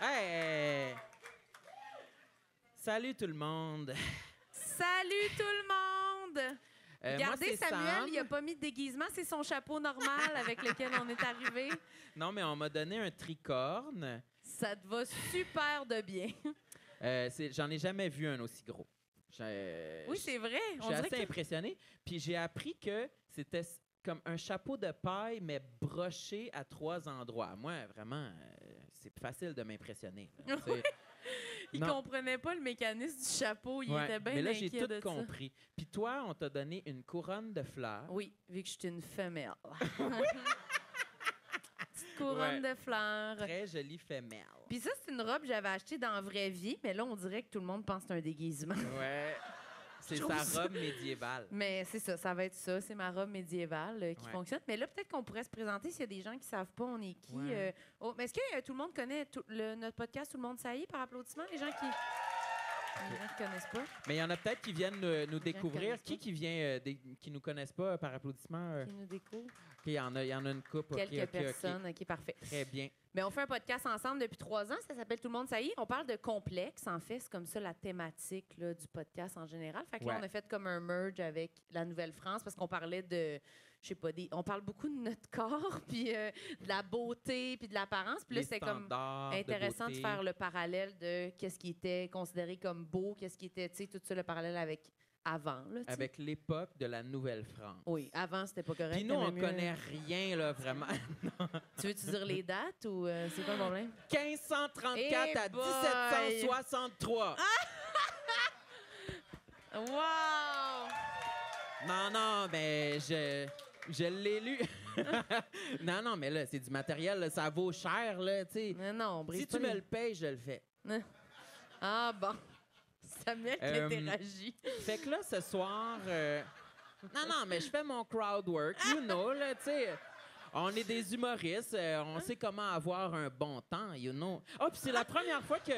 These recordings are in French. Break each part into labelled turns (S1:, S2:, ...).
S1: Hey! Salut tout le monde!
S2: Salut tout le monde! Regardez,
S1: moi, c'est
S2: Samuel,
S1: Sam.
S2: il a pas mis de déguisement, c'est son chapeau normal avec lequel on est arrivé.
S1: Non, mais on m'a donné un tricorne.
S2: Ça te va super de bien.
S1: J'en ai jamais vu un aussi gros.
S2: Oui, c'est vrai.
S1: Je
S2: On
S1: suis
S2: dirait
S1: assez
S2: que...
S1: impressionné. Puis j'ai appris que c'était comme un chapeau de paille, mais broché à 3 endroits. Moi, vraiment, c'est facile de m'impressionner. là.
S2: Oui. Il
S1: Non.
S2: comprenait pas le mécanisme du chapeau. Il
S1: Ouais,
S2: était bien
S1: mais là,
S2: inquiet
S1: j'ai tout
S2: de ça.
S1: compris. Puis toi, on t'a donné une couronne de fleurs.
S2: Oui, vu que je suis une femelle. Petite couronne de fleurs.
S1: Très jolie femelle.
S2: Puis ça, c'est une robe que j'avais achetée dans la vraie vie, mais là, on dirait que tout le monde pense que c'est un déguisement.
S1: Ouais. C'est
S2: Je trouve
S1: sa
S2: ça-
S1: robe médiévale.
S2: Mais c'est ça, ça va être ça. C'est ma robe médiévale qui
S1: Ouais.
S2: fonctionne. Mais là, peut-être qu'on pourrait se présenter s'il y a des gens qui savent pas on est qui.
S1: Ouais.
S2: Mais est-ce que tout le monde connaît notre podcast Tout le monde saillit par applaudissement? Les gens qui connaissent pas,
S1: Mais il y en a peut-être qui viennent nous découvrir.
S2: connaissent pas.
S1: Qui vient, qui nous connaissent pas par applaudissement?
S2: qui nous découvrent.
S1: OK, il y en a une couple.
S2: Quelques personnes. OK, parfait.
S1: Très bien.
S2: Mais on fait un podcast ensemble depuis 3 ans. Ça s'appelle Tout le monde saillit. On parle de complexe, en fait. C'est comme ça la thématique là, du podcast en général. Fait que là,
S1: Ouais.
S2: on a fait comme un merge avec la Nouvelle-France parce qu'on parlait de, je sais pas, on parle beaucoup de notre corps, puis de la beauté, puis de l'apparence. Puis là,
S1: Les
S2: c'est comme
S1: standards
S2: intéressant de
S1: beauté.
S2: faire le parallèle de qu'est-ce qui était considéré comme beau, qu'est-ce qui était, tu sais, tout ça, le parallèle avec avant. Là, tu sais.
S1: Avec l'époque de la Nouvelle-France.
S2: Oui, avant, c'était pas correct.
S1: Puis nous, on
S2: t'aimais mieux-
S1: connaît rien, là, vraiment.
S2: Tu veux-tu dire les dates ou c'est quoi le problème?
S1: 1534
S2: Eh
S1: à
S2: boy!
S1: 1763.
S2: Wow!
S1: Non, mais je l'ai lu. non, mais là, c'est du matériel, là, ça vaut cher, là, tu sais.
S2: Mais non, brise
S1: Si
S2: pas
S1: tu me
S2: les-
S1: le payes, je le fais.
S2: Ah bon. Samuel qui interagit.
S1: Fait que là, ce soir... Non, mais je fais mon crowd work, you know, là, tu sais. On est des humoristes, on sait comment avoir un bon temps, you know. Oh, puis c'est la première fois que...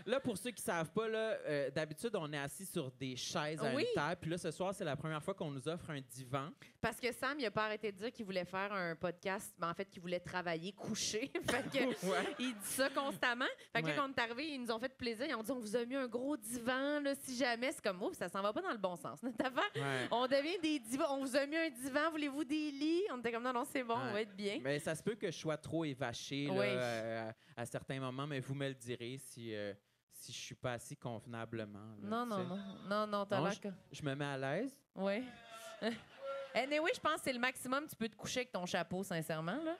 S1: Là, pour ceux qui savent pas, là, d'habitude, on est assis sur des chaises à
S2: Oui.
S1: une table. Puis là, ce soir, c'est la première fois qu'on nous offre un divan.
S2: Parce que Sam, il a pas arrêté de dire qu'il voulait faire un podcast, mais en fait, qu'il voulait travailler couché. Fait que
S1: Ouais.
S2: il dit ça constamment. Fait que
S1: Ouais.
S2: là, quand on est arrivé, ils nous ont fait plaisir. Ils ont dit, on vous a mis un gros divan, là, si jamais. C'est comme, oh, ça s'en va pas dans le bon sens, notre affaire.
S1: Ouais.
S2: On devient des divans. On vous a mis un divan, voulez-vous des lits? On était comme, non, c'est bon, on
S1: Ouais.
S2: va être bien.
S1: Mais ça se peut que je sois trop évaché là,
S2: Oui.
S1: à certains moments, mais vous me le direz si je suis pas assis convenablement. là,
S2: Non,
S1: tu
S2: non,
S1: sais.
S2: non, t'as
S1: Non,
S2: l'air que...
S1: Je me mets à l'aise.
S2: Oui. Anyway, je pense que c'est le maximum que tu peux te coucher avec ton chapeau, sincèrement, là.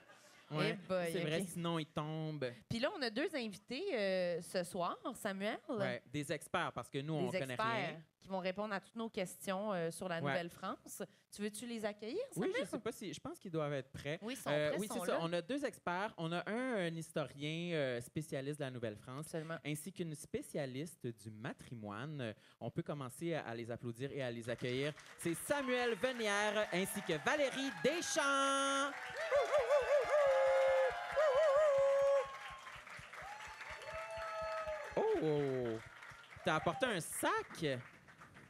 S1: Ouais,
S2: Eh boy,
S1: c'est vrai,
S2: ok.
S1: sinon il tombe.
S2: Puis là, on a 2 invités ce soir, Samuel.
S1: Ouais, des experts, parce que nous, on
S2: Des
S1: connaît
S2: experts
S1: rien.
S2: qui vont répondre à toutes nos questions sur la
S1: Ouais.
S2: Nouvelle-France. Tu veux-tu les accueillir,
S1: Oui,
S2: Samuel?
S1: je sais pas si... Je pense qu'ils doivent être prêts.
S2: Oui, ils sont prêts,
S1: oui,
S2: ils
S1: c'est
S2: sont
S1: ça.
S2: là.
S1: On a 2 experts. On a un historien spécialiste de la Nouvelle-France,
S2: Absolument.
S1: ainsi qu'une spécialiste du matrimoine. On peut commencer à les applaudir et à les accueillir. C'est Samuel Venière ainsi que Valérie Deschamps. Oh! T'as apporté un sac?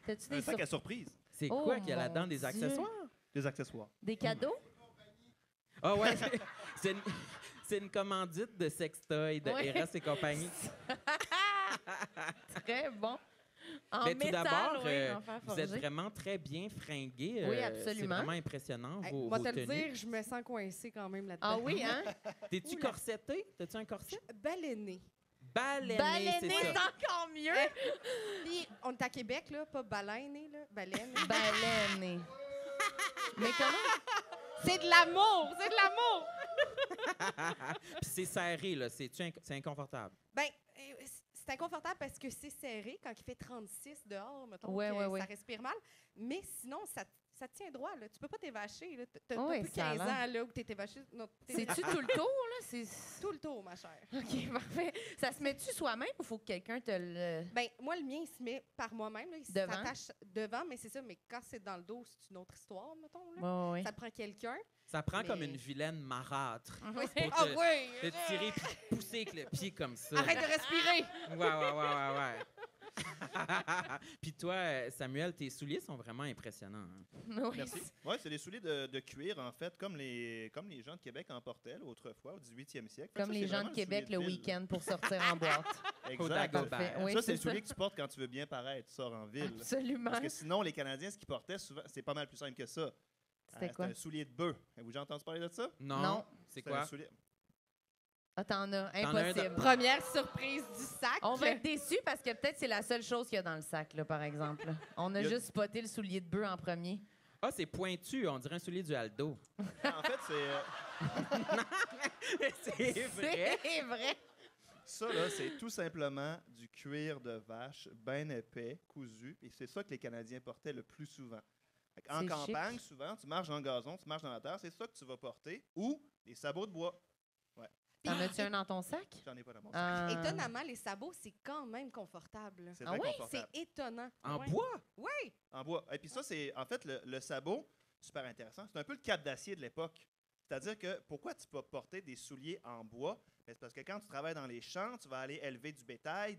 S2: T'as-tu des,
S3: Un sac à surprise.
S1: C'est
S2: Oh,
S1: quoi qu'il y a
S2: mon
S1: là-dedans? Des
S2: Dieu.
S1: accessoires?
S3: Des accessoires.
S2: des cadeaux?
S1: Ah ouais, c'est une commandite de sextoy de
S2: Ouais.
S1: Eros et compagnie.
S2: Très bon. En
S1: Mais tout
S2: métal,
S1: d'abord,
S2: oui, en fer
S1: vous êtes
S2: forgé.
S1: vraiment très bien fringués.
S2: Oui,
S1: C'est
S2: absolument.
S1: vraiment impressionnant,
S4: Hey,
S1: vos,
S4: moi,
S1: vos
S4: te le
S1: tenues.
S4: dire, je me sens coincée quand même là-dedans.
S2: Ah oui, hein?
S1: T'es-tu
S4: Oula.
S1: corseté? T'as-tu un corset?
S4: Baleiné.
S1: Baleiné,
S2: Baleiner,
S1: c'est
S2: c'est
S1: ça.
S2: encore mieux.
S4: Puis, on est à Québec, là, pas baleiné, là. Baleine.
S2: Baleiner. Mais comment?
S4: C'est de l'amour! C'est de l'amour!
S1: Puis c'est serré, là. C'est inconfortable.
S4: Ben, c'est inconfortable parce que c'est serré quand il fait 36 dehors, mettons,
S2: Ouais,
S4: que
S2: ouais, ouais.
S4: ça respire mal. Mais sinon, ça te tient droit, là. Tu peux pas t'évacher, là. T'as
S2: Ouais,
S4: plus
S2: ça a
S4: 15
S2: l'air.
S4: ans, là, où t'es évaché. Non, t'es
S2: C'est-tu tout le tour, là? C'est...
S4: tout le tour, ma chère.
S2: OK, parfait. Ça se met-tu soi-même ou faut que quelqu'un te le...
S4: Ben, moi, le mien, il se met par moi-même, là. Il
S2: Devant?
S4: s'attache devant, mais c'est ça. Mais quand c'est dans le dos, c'est une autre histoire, mettons, là.
S2: Oui,
S4: Ça te prend quelqu'un.
S1: Ça prend
S4: Mais-
S1: comme une vilaine marâtre.
S2: oui.
S1: Pour
S4: Ah
S1: te,
S4: oui!
S1: te tirer puis te pousser avec le pied comme ça.
S4: Arrête de respirer!
S1: Ouais. Puis toi, Samuel, tes souliers sont vraiment impressionnants. Hein?
S2: Oui.
S3: Merci. Oui, c'est des souliers de cuir, en fait, comme les gens de Québec en portaient là, autrefois, au 18e siècle. Fait que
S2: Comme
S3: ça,
S2: les
S3: c'est
S2: gens
S3: vraiment
S2: de
S3: un
S2: Québec
S3: soulier
S2: le
S3: de ville.
S2: week-end pour sortir en boîte.
S3: Exact.
S1: Dagobah.
S2: Parfait. Oui,
S3: ça, c'est
S2: c'est
S3: le
S2: ça.
S3: soulier que tu portes quand tu veux bien paraître, tu sors en ville.
S2: Absolument.
S3: Parce que sinon, les Canadiens, ce qu'ils portaient souvent, c'est pas mal plus simple que ça.
S2: C'était quoi?
S3: un soulier de bœuf. Avez-vous déjà entendu parler de ça?
S1: Non.
S2: Non.
S1: C'est
S3: un
S1: quoi?
S3: soulier-
S2: Ah, t'en as.
S1: T'en as un
S2: Impossible.
S4: Première surprise du sac.
S2: On va être déçus parce que peut-être c'est la seule chose qu'il y a dans le sac, là, par exemple. On a
S3: Il y a-
S2: juste spoté le soulier de bœuf en premier.
S1: Ah, c'est pointu. On dirait un soulier du Aldo.
S3: En fait,
S1: c'est vrai.
S2: C'est vrai.
S3: ça, là, c'est tout simplement du cuir de vache bien épais, cousu. Et c'est ça que les Canadiens portaient le plus souvent. En
S2: C'est
S3: campagne,
S2: chic.
S3: souvent, tu marches dans le gazon, tu marches dans la terre, c'est ça que tu vas porter. Ou des sabots de bois.
S2: T'en as-tu un dans ton sac?
S3: J'en ai pas dans mon sac.
S4: Étonnamment, les sabots, c'est quand même confortable.
S3: C'est
S2: Ah
S3: très
S2: ouais?
S3: confortable.
S4: C'est étonnant.
S1: En
S4: Ouais.
S1: bois?
S4: Oui.
S3: En bois. Et puis ça, c'est en fait le sabot, super intéressant. C'est un peu le cap d'acier de l'époque. C'est-à-dire que pourquoi tu peux porter des souliers en bois? Ben, c'est parce que quand tu travailles dans les champs, tu vas aller élever du bétail,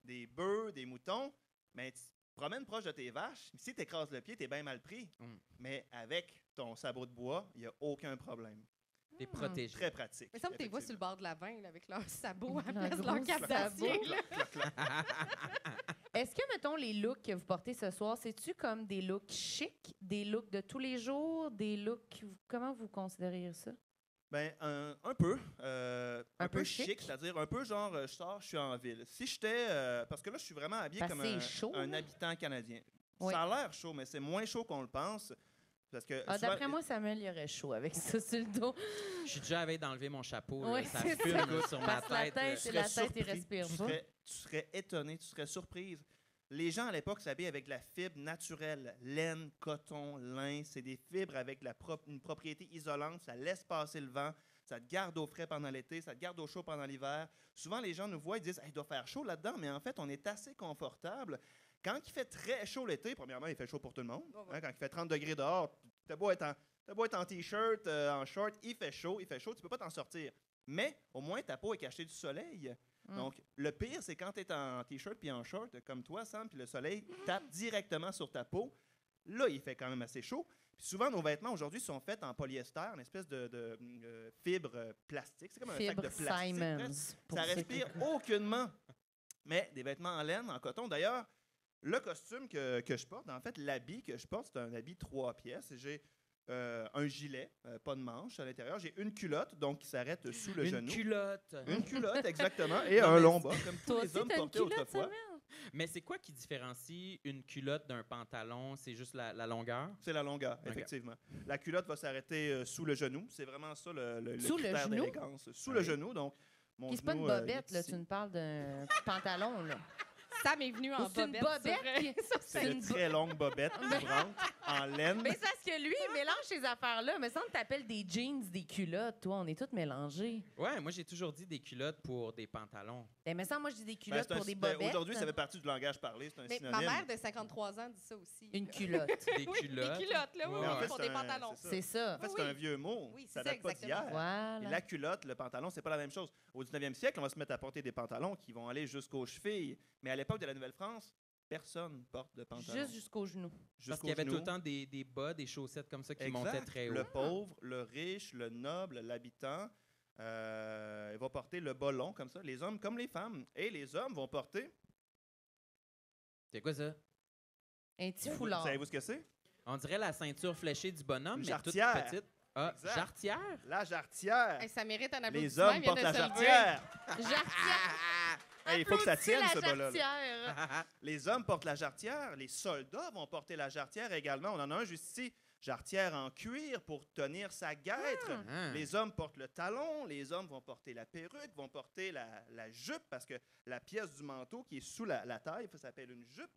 S3: des bœufs, des moutons, mais tu te promènes proche de tes vaches. Si tu écrases le pied, tu es bien mal pris. Mais avec ton sabot de bois, il n'y a aucun problème.
S1: T'es protégé.
S3: Très pratique.
S4: Mais ça me t'es vois sur le
S3: effectivement.
S4: bord de la vin là, avec leurs sabots à la
S2: Un
S4: place de leur
S2: gros
S4: cap
S2: sabot.
S4: d'acier. là.
S3: Clac, clac, clac.
S2: Est-ce que, mettons, les looks que vous portez ce soir, c'est-tu comme des looks chics, des looks de tous les jours, des looks... Comment vous considérez ça?
S3: Ben, un peu. Un
S2: peu
S3: peu
S2: chic.
S3: chic, c'est-à-dire un peu genre, je sors, je suis en ville. Si j'étais. Parce que là, je suis vraiment habillé
S2: Parce
S3: comme
S2: que c'est chaud,
S3: un
S2: là.
S3: habitant canadien.
S2: Oui.
S3: Ça a l'air chaud, mais c'est moins chaud qu'on le pense. Parce que.
S2: Ah,
S3: souvent-
S2: d'après moi, Samuel, il aurait chaud avec ça sur le dos.
S1: Je suis déjà avec d'enlever mon chapeau. là.
S2: Oui,
S1: Ça
S2: c'est
S1: fume
S2: ça.
S1: là, sur ma
S2: Parce que la
S1: tête.
S2: tête,
S1: là.
S2: c'est la tête, il
S3: surpris,
S2: respire
S3: tu
S2: pas.
S3: serais étonné, tu serais surprise. Les gens à l'époque s'habillaient avec de la fibre naturelle, laine, coton, lin. C'est des fibres avec une propriété isolante. Ça laisse passer le vent. Ça te garde au frais pendant l'été. Ça te garde au chaud pendant l'hiver. Souvent, les gens nous voient et disent hey, il doit faire chaud là-dedans. Mais en fait, on est assez confortable. Quand il fait très chaud l'été, premièrement, il fait chaud pour tout le monde.
S4: Oh, ouais.
S3: Hein, quand il fait 30 degrés dehors, t'as beau être en T-shirt, en short, il fait chaud, tu peux pas t'en sortir. Mais au moins, ta peau est cachée du soleil. Donc, le pire, c'est quand tu es en T-shirt puis en short, comme toi, Sam, puis le soleil tape directement sur ta peau. Là, il fait quand même assez chaud. Puis souvent, nos vêtements aujourd'hui sont faits en polyester, une espèce de fibre plastique. C'est comme un sac
S2: Fibre
S3: de plastique.
S2: Simons.
S3: presque.
S2: pour
S3: Ça
S2: ceux qui-
S3: respire aucunement. Mais des vêtements en laine, en coton. D'ailleurs, le costume que je porte, en fait, l'habit que je porte, c'est un habit 3 pièces. J'ai un gilet, pas de manche à l'intérieur. J'ai une culotte, donc qui s'arrête sous le
S1: Une
S3: genou.
S1: culotte.
S3: Une culotte, exactement. Et
S1: Non,
S3: un
S1: mais
S3: long bas, comme
S2: Toi
S3: tous les
S2: aussi,
S3: hommes
S2: t'as une
S3: portaient
S2: culotte,
S3: autrefois.
S2: Samuel?
S1: Mais c'est quoi qui différencie une culotte d'un pantalon? C'est juste la longueur?
S3: C'est la longueur,
S1: Ok.
S3: effectivement. La culotte va s'arrêter sous le genou. C'est vraiment ça le
S2: Sous le
S3: critère
S2: genou?
S3: d'élégance. Sous
S1: Ah
S3: le
S1: oui.
S3: genou, donc mon
S2: Puis c'est pas une
S3: genou, il est
S2: bobette, là.
S3: ici.
S2: Tu me parles d'un pantalon, là.
S4: Sam est venu en
S2: Ou c'est une
S4: bobette.
S2: bobette.
S4: sur-
S3: C'est
S2: c'est
S3: de
S2: une
S3: très longue bobette vibrante en laine.
S2: Mais c'est parce que lui, il mélange ces affaires-là. Mais ça, on t'appelle des jeans, des culottes. Toi, on est tous mélangés.
S1: Ouais, moi, j'ai toujours dit des culottes pour des pantalons.
S2: Mais ça, moi, je dis des
S3: Ben,
S2: culottes
S3: c'est un-
S2: pour des
S3: ben,
S2: bobettes.
S3: Aujourd'hui, ça fait partie du langage parlé. C'est un
S4: Mais
S3: synonyme.
S4: ma mère de 53 ans dit ça aussi.
S2: Une culotte.
S1: Des
S4: Oui,
S1: culottes.
S4: des culottes, là, oui,
S1: Ouais,
S3: Mais en
S1: ouais.
S3: fait,
S4: pour
S3: c'est
S4: des
S3: un-
S4: pantalons.
S2: C'est ça.
S3: En fait,
S4: Oui,
S3: c'est
S4: oui.
S3: un vieux mot.
S4: Oui, c'est
S3: ça
S4: ça,
S3: date pas
S4: exactement.
S3: d'hier. Et
S2: Voilà.
S3: la culotte, le pantalon, c'est pas la même chose. Au 19e siècle, on va se mettre à porter des pantalons qui vont aller jusqu'aux chevilles. Mais à l'époque de la Nouvelle-France, personne porte de pantalon.
S2: Juste jusqu'aux genoux.
S1: Parce
S3: Jusqu'aux
S1: qu'il y avait tout
S3: genoux.
S1: le temps des bas, des chaussettes comme ça qui
S3: Exact.
S1: montaient très haut.
S3: Le pauvre, le riche, le noble, l'habitant, il va porter le bas long comme ça. Les hommes comme les femmes. Et les hommes vont porter...
S1: C'est quoi ça?
S2: Un petit foulard.
S3: Savez-vous ce que c'est?
S1: On dirait la ceinture fléchée du bonhomme,
S3: Une
S1: mais toute
S3: jarretière.
S1: petite. Ah,
S3: Exact.
S1: jarretière?
S3: La jarretière.
S4: Hey, ça mérite un
S3: Les
S4: applaudissement.
S3: hommes
S4: il vient
S3: portent
S4: de
S3: la
S4: se lever.
S3: jarretière.
S2: Jarretière.
S3: Hey, il faut que ça
S2: Applaudis
S3: tienne,
S2: la
S3: ce bas-là. là.
S2: jarretière.
S3: Les hommes portent la jarretière. Les soldats vont porter la jarretière également. On en a un juste ici. Jarretière en cuir pour tenir sa guêtre.
S1: Ah.
S3: Les hommes portent le talon. Les hommes vont porter la perruque, vont porter la jupe parce que la pièce du manteau qui est sous la taille, ça s'appelle une jupe.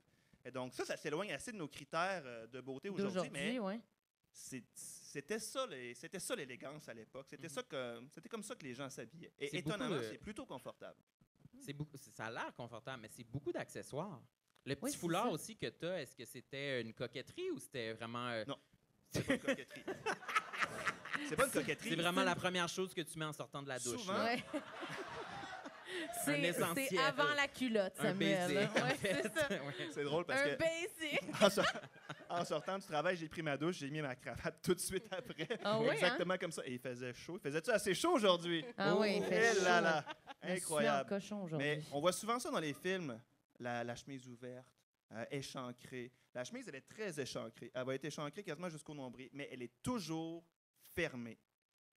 S3: Et donc ça s'éloigne assez de nos critères de beauté aujourd'hui. Mais
S2: D'aujourd'hui, oui.
S3: c'était ça l'élégance à l'époque. C'était comme ça que les gens s'habillaient. Et
S1: C'est
S3: étonnamment,
S1: beaucoup,
S3: c'est plutôt confortable.
S1: Ça a l'air confortable, mais c'est beaucoup d'accessoires. Le petit
S2: Oui, c'est
S1: foulard
S2: ça.
S1: aussi que tu as, est-ce que c'était une coquetterie ou c'était vraiment.
S3: Non. C'est pas une coquetterie. C'est pas une coquetterie.
S1: C'est vraiment la première chose que tu mets en sortant de la douche.
S3: Souvent.
S1: là.
S2: Ouais. C'est
S1: essentiel.
S2: avant la culotte,
S1: Un
S2: Samuel.
S1: basic, en
S2: Ouais,
S1: fait.
S2: c'est ça.
S1: Ouais.
S3: C'est drôle parce
S2: Un
S3: que
S2: basic.
S3: en sortant du travail, j'ai pris ma douche, j'ai mis ma cravate tout de suite après.
S2: Ah oui,
S3: Exactement comme ça. Et il faisait chaud. Faisait-tu assez chaud aujourd'hui?
S2: Ah oui, il fait
S3: Eh
S2: chaud.
S3: là là,
S2: Je me suis mis en
S3: incroyable.
S2: cochon aujourd'hui.
S3: Mais on voit souvent ça dans les films. La chemise ouverte, échancrée. La chemise, elle est très échancrée. Elle va être échancrée quasiment jusqu'au nombril, mais elle est toujours fermée.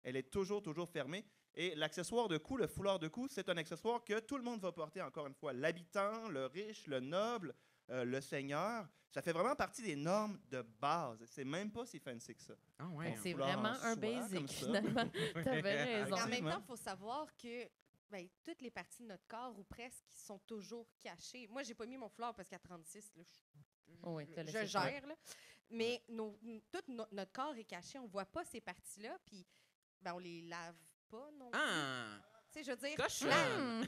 S3: Elle est toujours fermée. Et l'accessoire de cou, le foulard de cou, c'est un accessoire que tout le monde va porter, encore une fois. L'habitant, le riche, le noble, le seigneur. Ça fait vraiment partie des normes de base. C'est même pas si fancy que ça.
S1: Ah ouais.
S2: Fait que c'est
S3: foulard en
S2: vraiment un
S3: soie, comme
S2: basic,
S3: ça.
S2: finalement. T'avais raison.
S4: Mais en même
S3: Effectivement.
S4: temps, il faut savoir que toutes les parties de notre corps, ou presque, sont toujours cachées. Moi, j'ai pas mis mon foulard parce qu'à 36, là,
S2: Oui, t'as
S4: je
S2: laissé
S4: gère. Là. Mais notre corps est caché. On voit pas ces parties-là, puis on les lave pas non plus.
S1: Ah!
S4: Tu sais, je veux dire...
S1: Cochon!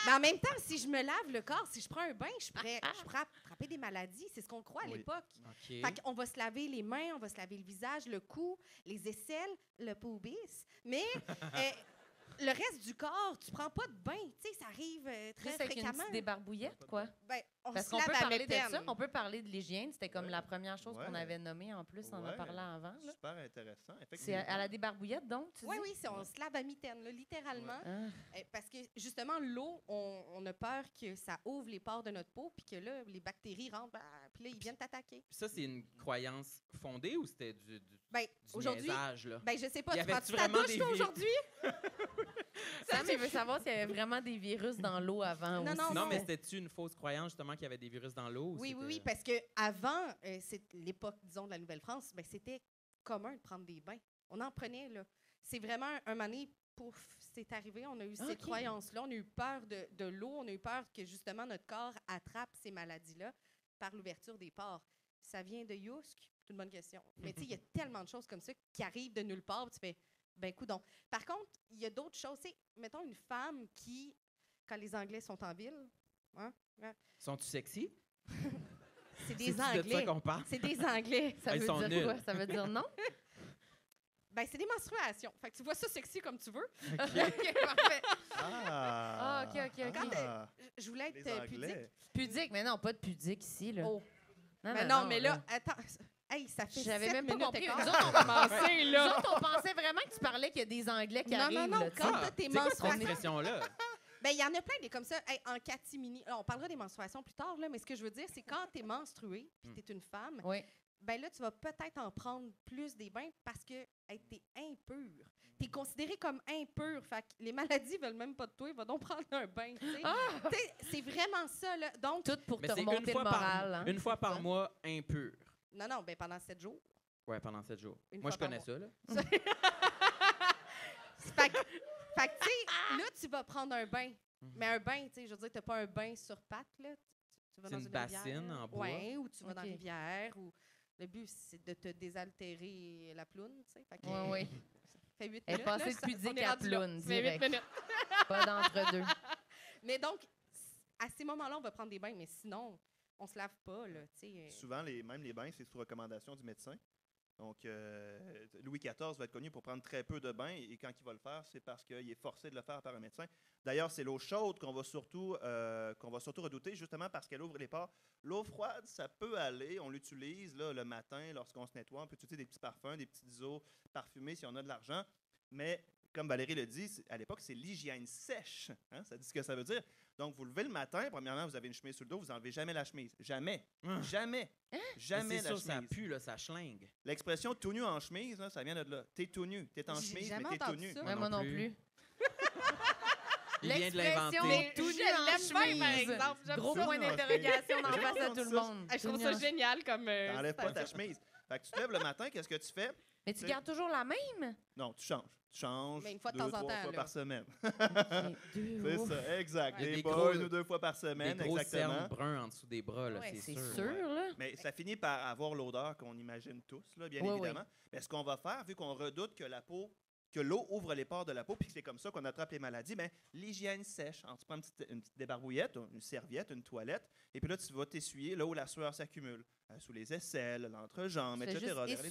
S4: Mais en même temps, si je me lave le corps, si je prends un bain, je pourrais attraper des maladies. C'est ce qu'on croit à
S3: Oui.
S4: l'époque.
S1: OK.
S4: Fait qu'on va se laver les mains, on va se laver le visage, le cou, les aisselles, le pubis. Mais le reste du corps, tu prends pas de bain. Tu sais, ça arrive très
S2: Juste avec une
S4: fréquemment.
S2: petite débarbouillette, quoi.
S4: On
S2: Parce
S4: se
S2: qu'on
S4: lave
S2: peut
S4: à
S2: parler de
S4: méthane.
S2: ça. On peut parler de l'hygiène. C'était comme
S3: Ouais.
S2: la première chose qu'on
S3: Ouais.
S2: avait nommée en plus. On en a
S3: Ouais.
S2: parlé avant. là.
S3: Super intéressant.
S2: C'est
S3: Effectivement.
S2: à la débarbouillette, donc, tu
S4: Oui,
S2: dis?
S4: oui, on se lave à mitaine, là, littéralement.
S2: Ah.
S4: Parce que, justement, l'eau, on a peur que ça ouvre les pores de notre peau, puis que là, les bactéries rentrent, puis là, ils viennent t'attaquer.
S1: Puis ça, c'est une croyance fondée ou c'était du
S4: Aujourd'hui,
S1: niaisage, là?
S4: je sais pas,
S1: Y
S4: tu
S1: avait-tu
S4: prends ta
S1: vraiment
S4: douche,
S1: des
S4: toi,
S1: virus?
S4: aujourd'hui?
S2: Sam, il veut savoir s'il y avait vraiment des virus dans l'eau avant
S4: Non,
S2: aussi.
S4: non,
S1: Non, mais c'était-tu une fausse croyance, justement, qu'il y avait des virus dans l'eau? ou
S4: Oui, oui,
S1: c'était-
S4: oui, parce qu'avant, c'est l'époque, disons, de la Nouvelle-France, c'était commun de prendre des bains. On en prenait, là. C'est vraiment un moment donné, pouf, c'est arrivé. On a eu cette
S2: Ok.
S4: croyance-là. On a eu peur de l'eau. On a eu peur que, justement, notre corps attrape ces maladies-là par l'ouverture des pores. Ça vient de Yousk? C'est une bonne question. Mais tu sais, il y a tellement de choses comme ça qui arrivent de nulle part. puis Tu fais, ben, coudonc. Par contre, il y a d'autres choses. Tu sais, mettons une femme qui, quand les Anglais sont en ville, hein,
S1: Sont-tu sexy?
S4: c'est des
S1: C'est-tu de ça
S4: Anglais.
S1: qu'on parle?
S4: C'est des Anglais.
S2: Ça
S1: Ils
S2: veut
S1: sont
S2: dire
S1: nuls.
S2: quoi? Ça veut dire non?
S4: Ben, c'est des menstruations. Fait que tu vois ça sexy comme tu veux.
S2: OK, parfait.
S3: Ah!
S2: Ah, OK.
S3: Ah,
S4: Je voulais
S3: les
S4: être pudique.
S3: Anglais.
S2: Pudique, mais non, pas de pudique ici, là.
S4: Oh.
S2: Non,
S4: Mais là, attends. Hey, ça fait
S2: J'avais
S4: 7
S2: même pas
S4: minutes
S2: compris.
S4: et
S2: Nous
S4: quart.
S2: autres, on commençait, là. Nous autres, on pensait vraiment que tu parlais qu'il y a des Anglais qui
S4: Non,
S2: arrivent,
S4: non, non,
S2: là, tu sais.
S4: quand t'as tes
S1: C'est quoi cette
S4: menstruations...
S1: expression-là?
S4: Ben, il y en a plein des comme ça. Hey, en catimini, là, on parlera des menstruations plus tard, là, mais ce que je veux dire, c'est quand t'es menstruée, puis t'es une femme,
S2: Oui.
S4: ben là, tu vas peut-être en prendre plus des bains parce que hey, t'es impur. T'es considéré comme impur. Fait que les maladies veulent même pas de toi. Va donc prendre un bain. Tu sais. Tu sais, c'est vraiment ça. Là. Donc,
S2: Tout pour
S1: Mais
S2: te
S1: c'est
S2: remonter le moral. hein.
S1: une fois
S2: C'est
S1: par
S2: ça.
S1: mois, impur.
S4: non, ben pendant 7 jours.
S1: Ouais, pendant 7 jours.
S4: Une
S1: Moi,
S4: fois
S1: je
S4: par
S1: connais
S4: mois.
S1: ça, là.
S4: Fait que, tu sais, là, tu vas prendre un bain. Mais un bain, tu sais, je veux dire, t'as pas un bain sur pattes, là. Tu vas
S1: C'est
S4: dans
S1: une
S4: une
S1: bassine
S4: rivière.
S1: en bois.
S4: Ouais, ou tu vas dans la
S2: Ok.
S4: rivière. Ou... Le but, c'est de te désaltérer la ploune, tu sais. Fait que,
S2: Oui.
S4: fait 8
S2: Elle est
S4: minutes.
S2: passée
S4: là,
S2: de pudique
S4: on est
S2: à
S4: rendu là.
S2: ploune,
S4: Ça fait 8
S2: direct.
S4: minutes.
S2: Pas d'entre-deux.
S4: Mais donc, à ces moments-là, on va prendre des bains, mais sinon, on se lave pas, là, tu sais.
S3: Souvent, même les bains, c'est sous recommandation du médecin. Donc, Louis XIV va être connu pour prendre très peu de bains et quand il va le faire, c'est parce qu'il est forcé de le faire par un médecin. D'ailleurs, c'est l'eau chaude qu'on va surtout redouter, justement parce qu'elle ouvre les pores. L'eau froide, ça peut aller. On l'utilise là, le matin lorsqu'on se nettoie. On peut utiliser des petits parfums, des petites eaux parfumées si on a de l'argent. Mais comme Valérie le dit, à l'époque, c'est l'hygiène sèche. Hein? Ça dit ce que ça veut dire. Donc, vous levez le matin, premièrement, vous avez une chemise sur le dos, vous n'enlevez jamais la chemise. Jamais.
S1: Ah.
S3: Jamais.
S1: Mais
S3: Jamais
S1: c'est
S3: la
S1: sûr, ça
S3: chemise.
S1: pue, là, ça schlingue.
S3: L'expression tout nu en chemise, là, ça vient de là. T'es tout nu. T'es en
S4: J'ai
S3: chemise,
S4: jamais
S3: mais t'es tout
S4: entendu
S3: nu.
S4: ça.
S2: Ouais, moi non plus.
S1: Il vient de
S2: L'expression
S1: l'inventer.
S2: tout nu
S4: Je
S2: en
S4: l'aime bien, par
S2: chemise.
S4: exemple. J'aime
S2: Gros
S4: ça.
S2: point
S3: Tout nu en
S2: d'interrogation
S3: chemise.
S2: d'en
S3: J'ai
S2: face à
S3: jamais
S2: tout le
S3: entendu
S2: monde.
S4: Je trouve
S2: Tout nu
S4: ça
S2: en-
S4: génial comme.
S3: T'enlèves pas ta
S4: citation.
S3: chemise. Fait que tu te lèves le matin, qu'est-ce que tu fais?
S2: Mais tu gardes toujours la même?
S3: Non, tu changes. Tu changes
S4: Mais une fois de
S3: 2,
S4: temps en
S3: 3
S4: temps,
S3: fois
S4: là.
S3: par semaine.
S2: Deux,
S3: C'est
S2: ouf.
S3: ça, exact.
S1: Il y a
S3: Des
S1: des
S3: bols,
S1: gros-
S3: 1 ou 2 fois par
S1: Des
S3: semaine,
S1: gros cernes
S3: exactement.
S1: bruns en dessous des bras, là,
S4: Ouais,
S1: c'est
S2: C'est
S1: sûr.
S2: sûr, là.
S3: Mais ça finit par avoir l'odeur qu'on imagine tous, là, bien
S2: Oui,
S3: évidemment. Mais ce qu'on va faire, vu qu'on redoute que la peau que l'eau ouvre les pores de la peau, puis que c'est comme ça qu'on attrape les maladies, mais l'hygiène sèche. Alors, tu prends une petite débarbouillette, une serviette, une toilette, et puis là, tu vas t'essuyer là où la sueur s'accumule. Sous les aisselles, l'entrejambe,
S2: C'est
S3: etc.
S2: juste
S3: derrière les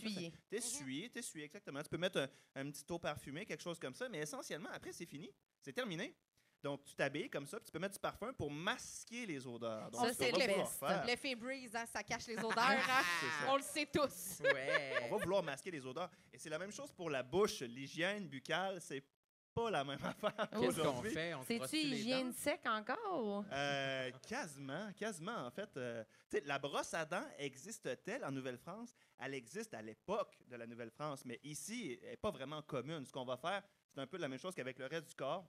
S2: essuyer.
S3: T'essuies, exactement. Tu peux mettre un petit eau parfumée, quelque chose comme ça, mais essentiellement, après, c'est fini. C'est terminé. Donc, tu t'habilles comme ça, puis tu peux mettre du parfum pour masquer les odeurs. Donc,
S2: Ça,
S3: ce
S2: c'est
S3: qu'on va
S2: le
S3: vouloir
S2: best.
S3: faire,
S4: L'effet breeze, hein, ça cache les odeurs. Hein?
S3: c'est ça.
S4: On le sait tous.
S1: Ouais.
S3: On va vouloir masquer les odeurs. Et c'est la même chose pour la bouche. L'hygiène buccale, c'est pas la même affaire
S1: Qu'est-ce qu'on
S3: qu'aujourd'hui.
S1: fait? On se
S2: C'est-tu
S1: brosse-tu les
S2: hygiène
S1: dents?
S2: sec encore?
S3: Quasiment, en fait. Tu sais, la brosse à dents existe-t-elle en Nouvelle-France? Elle existe à l'époque de la Nouvelle-France, mais ici, elle n'est pas vraiment commune. Ce qu'on va faire, c'est un peu la même chose qu'avec le reste du corps.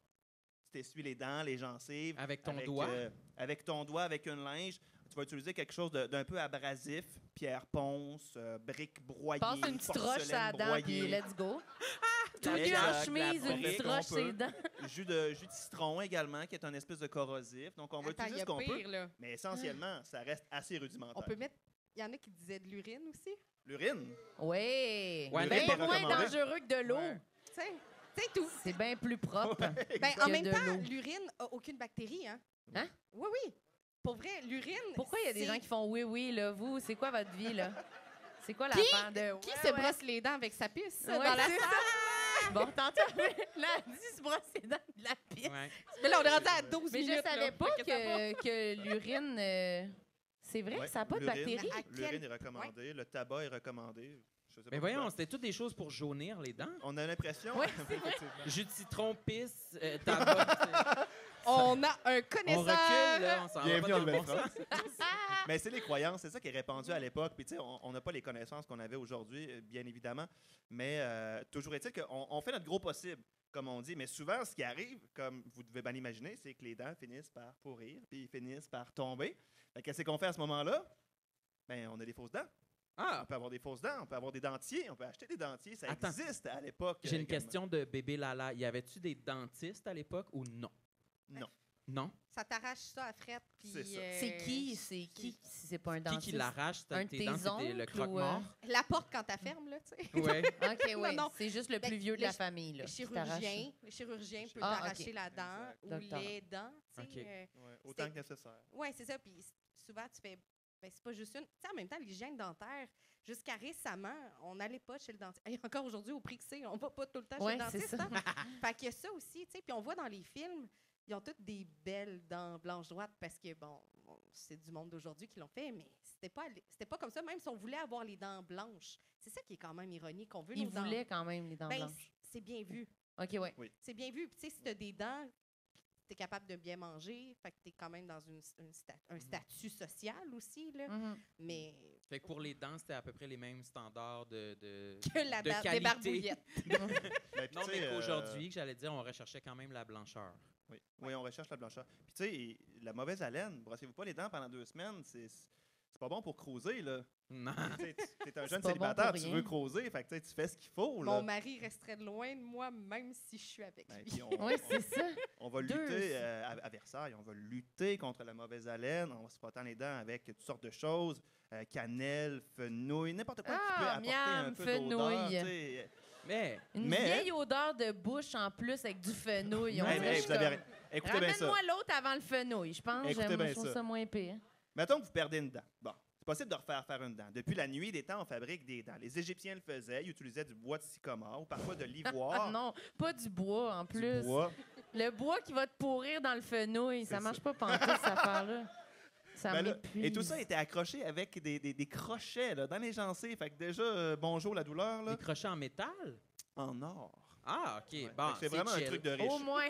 S3: Tu t'essuies les dents, les gencives.
S1: Avec ton doigt?
S3: Avec ton doigt, avec une linge. Tu vas utiliser quelque chose d'un peu abrasif, pierre ponce, briques broyées,
S2: Passe une petite roche sur la
S3: porcelaine
S2: dent, puis
S3: broyée.
S2: let's go. Tout
S3: Exact,
S2: nu en
S3: la
S2: chemise, une
S3: brique,
S2: petite
S3: on
S2: roche sur
S3: peut.
S2: les dents.
S3: Jus de citron également, qui est un espèce de corrosif. Donc, on va
S4: Attends, il y
S3: utiliser
S4: a
S3: ce qu'on peut.
S4: pire, là.
S3: Mais essentiellement, ça reste assez rudimentaire.
S4: On peut mettre... Il y en a qui disaient de l'urine aussi.
S3: L'urine,
S2: Oui.
S1: Ouais,
S3: l'urine
S2: Bien
S3: est
S2: moins
S3: recommandée.
S2: dangereux que de l'eau.
S1: Ouais.
S4: Tu sais, c'est tout.
S2: C'est bien plus propre.
S4: Ben,
S2: Que
S4: en même
S2: de
S4: temps,
S2: l'eau.
S4: l'urine n'a aucune bactérie. Hein?
S2: Hein?
S4: Oui, oui. Pour vrai, l'urine.
S2: Pourquoi il y a des
S4: c'est-
S2: gens qui font oui, là? Vous, c'est quoi votre vie, là? C'est quoi
S4: Qui-
S2: l'affaire de...
S4: Qui
S2: Ouais,
S4: se
S2: ouais.
S4: brosse les dents avec sa pisse
S2: Ouais,
S4: dans la
S2: c'est
S4: salle?
S2: ça. Bon, t'entends? Là, elle dit se brosser les dents de la pisse.
S1: Ouais.
S4: Mais là, on est rendu à 12
S2: Mais
S4: minutes.
S2: je savais
S4: là.
S2: pas
S4: Fait ça va.
S2: que l'urine... c'est vrai
S3: Ouais,
S2: que ça n'a pas de
S3: l'urine,
S2: bactéries?
S4: À
S3: L'urine
S4: quel-
S3: est recommandée, le tabac est recommandé. Je sais pas
S1: Mais voyons,
S3: pourquoi.
S1: c'était toutes des choses pour jaunir les dents.
S3: On a l'impression.
S2: Ouais,
S3: effectivement.
S1: Jus de citron, pisse, tabac.
S4: On a un
S1: On
S4: connaisseur.
S1: recule, là, on s'en va pas
S3: Bienvenue en
S1: dans le bon
S3: Nouvelle-France.
S1: sens.
S3: Mais c'est les croyances, c'est ça qui est répandu à l'époque. Puis tu sais, on n'a pas les connaissances qu'on avait aujourd'hui, bien évidemment. Mais toujours est-il qu'on fait notre gros possible, comme on dit. Mais souvent, ce qui arrive, comme vous devez bien imaginer, c'est que les dents finissent par pourrir, puis finissent par tomber. Fait que qu'est-ce qu'on fait à ce moment-là? Ben, on a des fausses dents. On
S1: Ah,
S3: peut avoir des fausses dents, on peut avoir des dentiers, on peut acheter des dentiers. Ça
S1: Attends.
S3: existe à l'époque.
S1: j'ai une
S3: également.
S1: question de bébé Lala. Y avait-tu des dentistes à l'époque ou non?
S3: Non.
S1: Non?
S4: Ça t'arrache ça à frette. Puis,
S3: C'est ça.
S2: C'est qui? C'est qui si c'est pas un
S1: Qui
S2: dentiste?
S1: l'arrache?
S2: Un de
S1: Tes
S2: tes
S1: dents, c'était le
S2: oncles
S1: croque-mort?
S4: La porte quand t'as ferme, là, tu sais.
S1: Ouais.
S2: OK, oui.
S4: Non, non.
S2: C'est juste le
S4: Ben,
S2: plus vieux de
S4: le
S2: la
S4: ch-
S2: famille, là.
S4: Le
S2: qui t'arrache
S4: chirurgien peut
S2: Ah,
S4: t'arracher
S2: ok.
S4: la dent
S3: Exact.
S4: ou
S2: Docteur.
S4: les dents. Tu sais,
S1: Ok.
S3: Ouais, autant que nécessaire.
S4: ouais, c'est ça. Puis souvent, tu fais. Ben, c'est pas juste une. Tu sais, en même temps, l'hygiène dentaire, jusqu'à récemment, on n'allait pas chez le dentiste. Et encore aujourd'hui, au prix que c'est, on va pas tout le temps
S2: Ouais,
S4: chez le
S2: c'est
S4: dentiste.
S2: ça.
S4: Hein? Fait qu'il y a ça aussi, tu sais. Puis on voit dans les films, ils ont toutes des belles dents blanches droites parce que, bon, c'est du monde d'aujourd'hui qui l'ont fait, mais c'était pas comme ça, même si on voulait avoir les dents blanches. C'est ça qui est quand même ironique. On veut
S2: Il
S4: nos dents.
S2: voulait quand même les dents
S4: Ben,
S2: blanches.
S4: c'est bien vu.
S2: OK, oui.
S4: C'est bien vu. Puis, tu sais, si tu as des dents, tu es capable de bien manger, fait que tu es quand même dans un statut social aussi, là.
S2: Mhm.
S4: Mais
S1: Fait que pour les dents, c'était à peu près les mêmes standards de
S4: que la
S1: de qualité.
S4: débarbouillette.
S3: Ben, puis,
S1: Non,
S3: tu sais,
S1: mais qu'aujourd'hui, que j'allais dire, on recherchait quand même la blancheur.
S3: Oui, on recherche la blancheur. Puis tu sais, la mauvaise haleine, brossez-vous pas les dents pendant 2 semaines, c'est pas bon pour creuser, là.
S1: Non.
S3: Tu sais, t'es un jeune
S2: pas bon
S3: célibataire,
S2: pour
S3: tu
S2: rien.
S3: veux creuser, fait que tu sais, tu fais ce qu'il faut, là.
S4: Mon mari resterait loin de moi, même si je suis avec
S3: Ben,
S4: lui.
S3: puis
S2: Oui, c'est ça.
S3: on va
S2: Deux,
S3: lutter
S2: c'est-
S3: à Versailles, on va lutter contre la mauvaise haleine, on va se frotter les dents avec toutes sortes de choses, cannelle, fenouil, n'importe quoi qui peut
S2: Ah,
S3: apporter un
S2: miam,
S3: peu d'odeur,
S2: fenouil.
S3: tu sais.
S1: Mais,
S2: Une
S3: Mais-
S2: vieille odeur de bouche en plus avec du fenouil. On
S3: Hey,
S2: dirait
S3: mais
S2: que
S3: vous avez
S2: je
S3: rien.
S2: suis
S3: Écoutez
S2: comme,
S3: bien ça.
S2: Ramène-moi l'autre avant le fenouil. Je pense
S3: Écoutez
S2: que
S3: bien
S2: je trouve
S3: ça.
S2: ça moins pire.
S3: Mettons que vous perdez une dent. Bon, c'est possible de refaire faire une dent. Depuis la nuit des temps, on fabrique des dents. Les Égyptiens le faisaient, ils utilisaient du bois de sycomore ou parfois de
S2: Ah
S3: l'ivoire.
S2: non, pas du bois en
S3: du
S2: plus.
S3: bois.
S2: Le bois qui va te pourrir dans le fenouil,
S3: C'est
S2: ça marche
S3: ça.
S2: pas pantoute, cette affaire-là. Ça
S3: Ben là,
S2: m'épuise.
S3: et tout ça était accroché avec des crochets là, dans les gencives. Fait que déjà, bonjour la douleur, là,
S1: des crochets en métal?
S3: en or.
S1: Ah, OK.
S3: Ouais.
S1: Bon,
S3: Fait que c'est vraiment
S1: chill.
S3: un truc de riche.
S2: Au moins,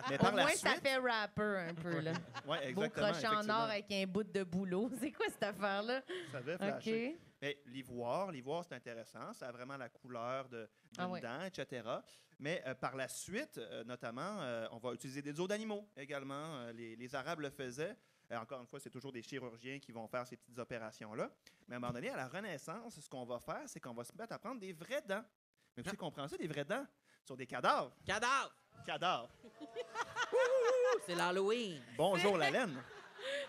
S3: Mais
S2: au
S3: par la
S2: moins ça
S3: suite,
S2: fait rapper un peu. Là.
S3: ouais,
S2: Beau
S3: exactement,
S2: crochet en
S3: effectivement,
S2: or avec un bout de boulot. C'est quoi cette affaire-là?
S3: ça devait
S2: OK.
S3: flasher. Mais l'ivoire, c'est intéressant. Ça a vraiment la couleur d'une
S2: Ah ouais.
S3: dent, etc. Mais par la suite, notamment, on va utiliser des os d'animaux également. Les Arabes le faisaient. Encore une fois, c'est toujours des chirurgiens qui vont faire ces petites opérations-là. Mais à un moment donné, à la Renaissance, ce qu'on va faire, c'est qu'on va se mettre à prendre des vraies dents. Mais vous savez qu'on prend ça, des vraies dents, sur des cadavres.
S1: Cadavre!
S3: Cadavres.
S1: C'est l'Halloween.
S3: Bonjour la laine.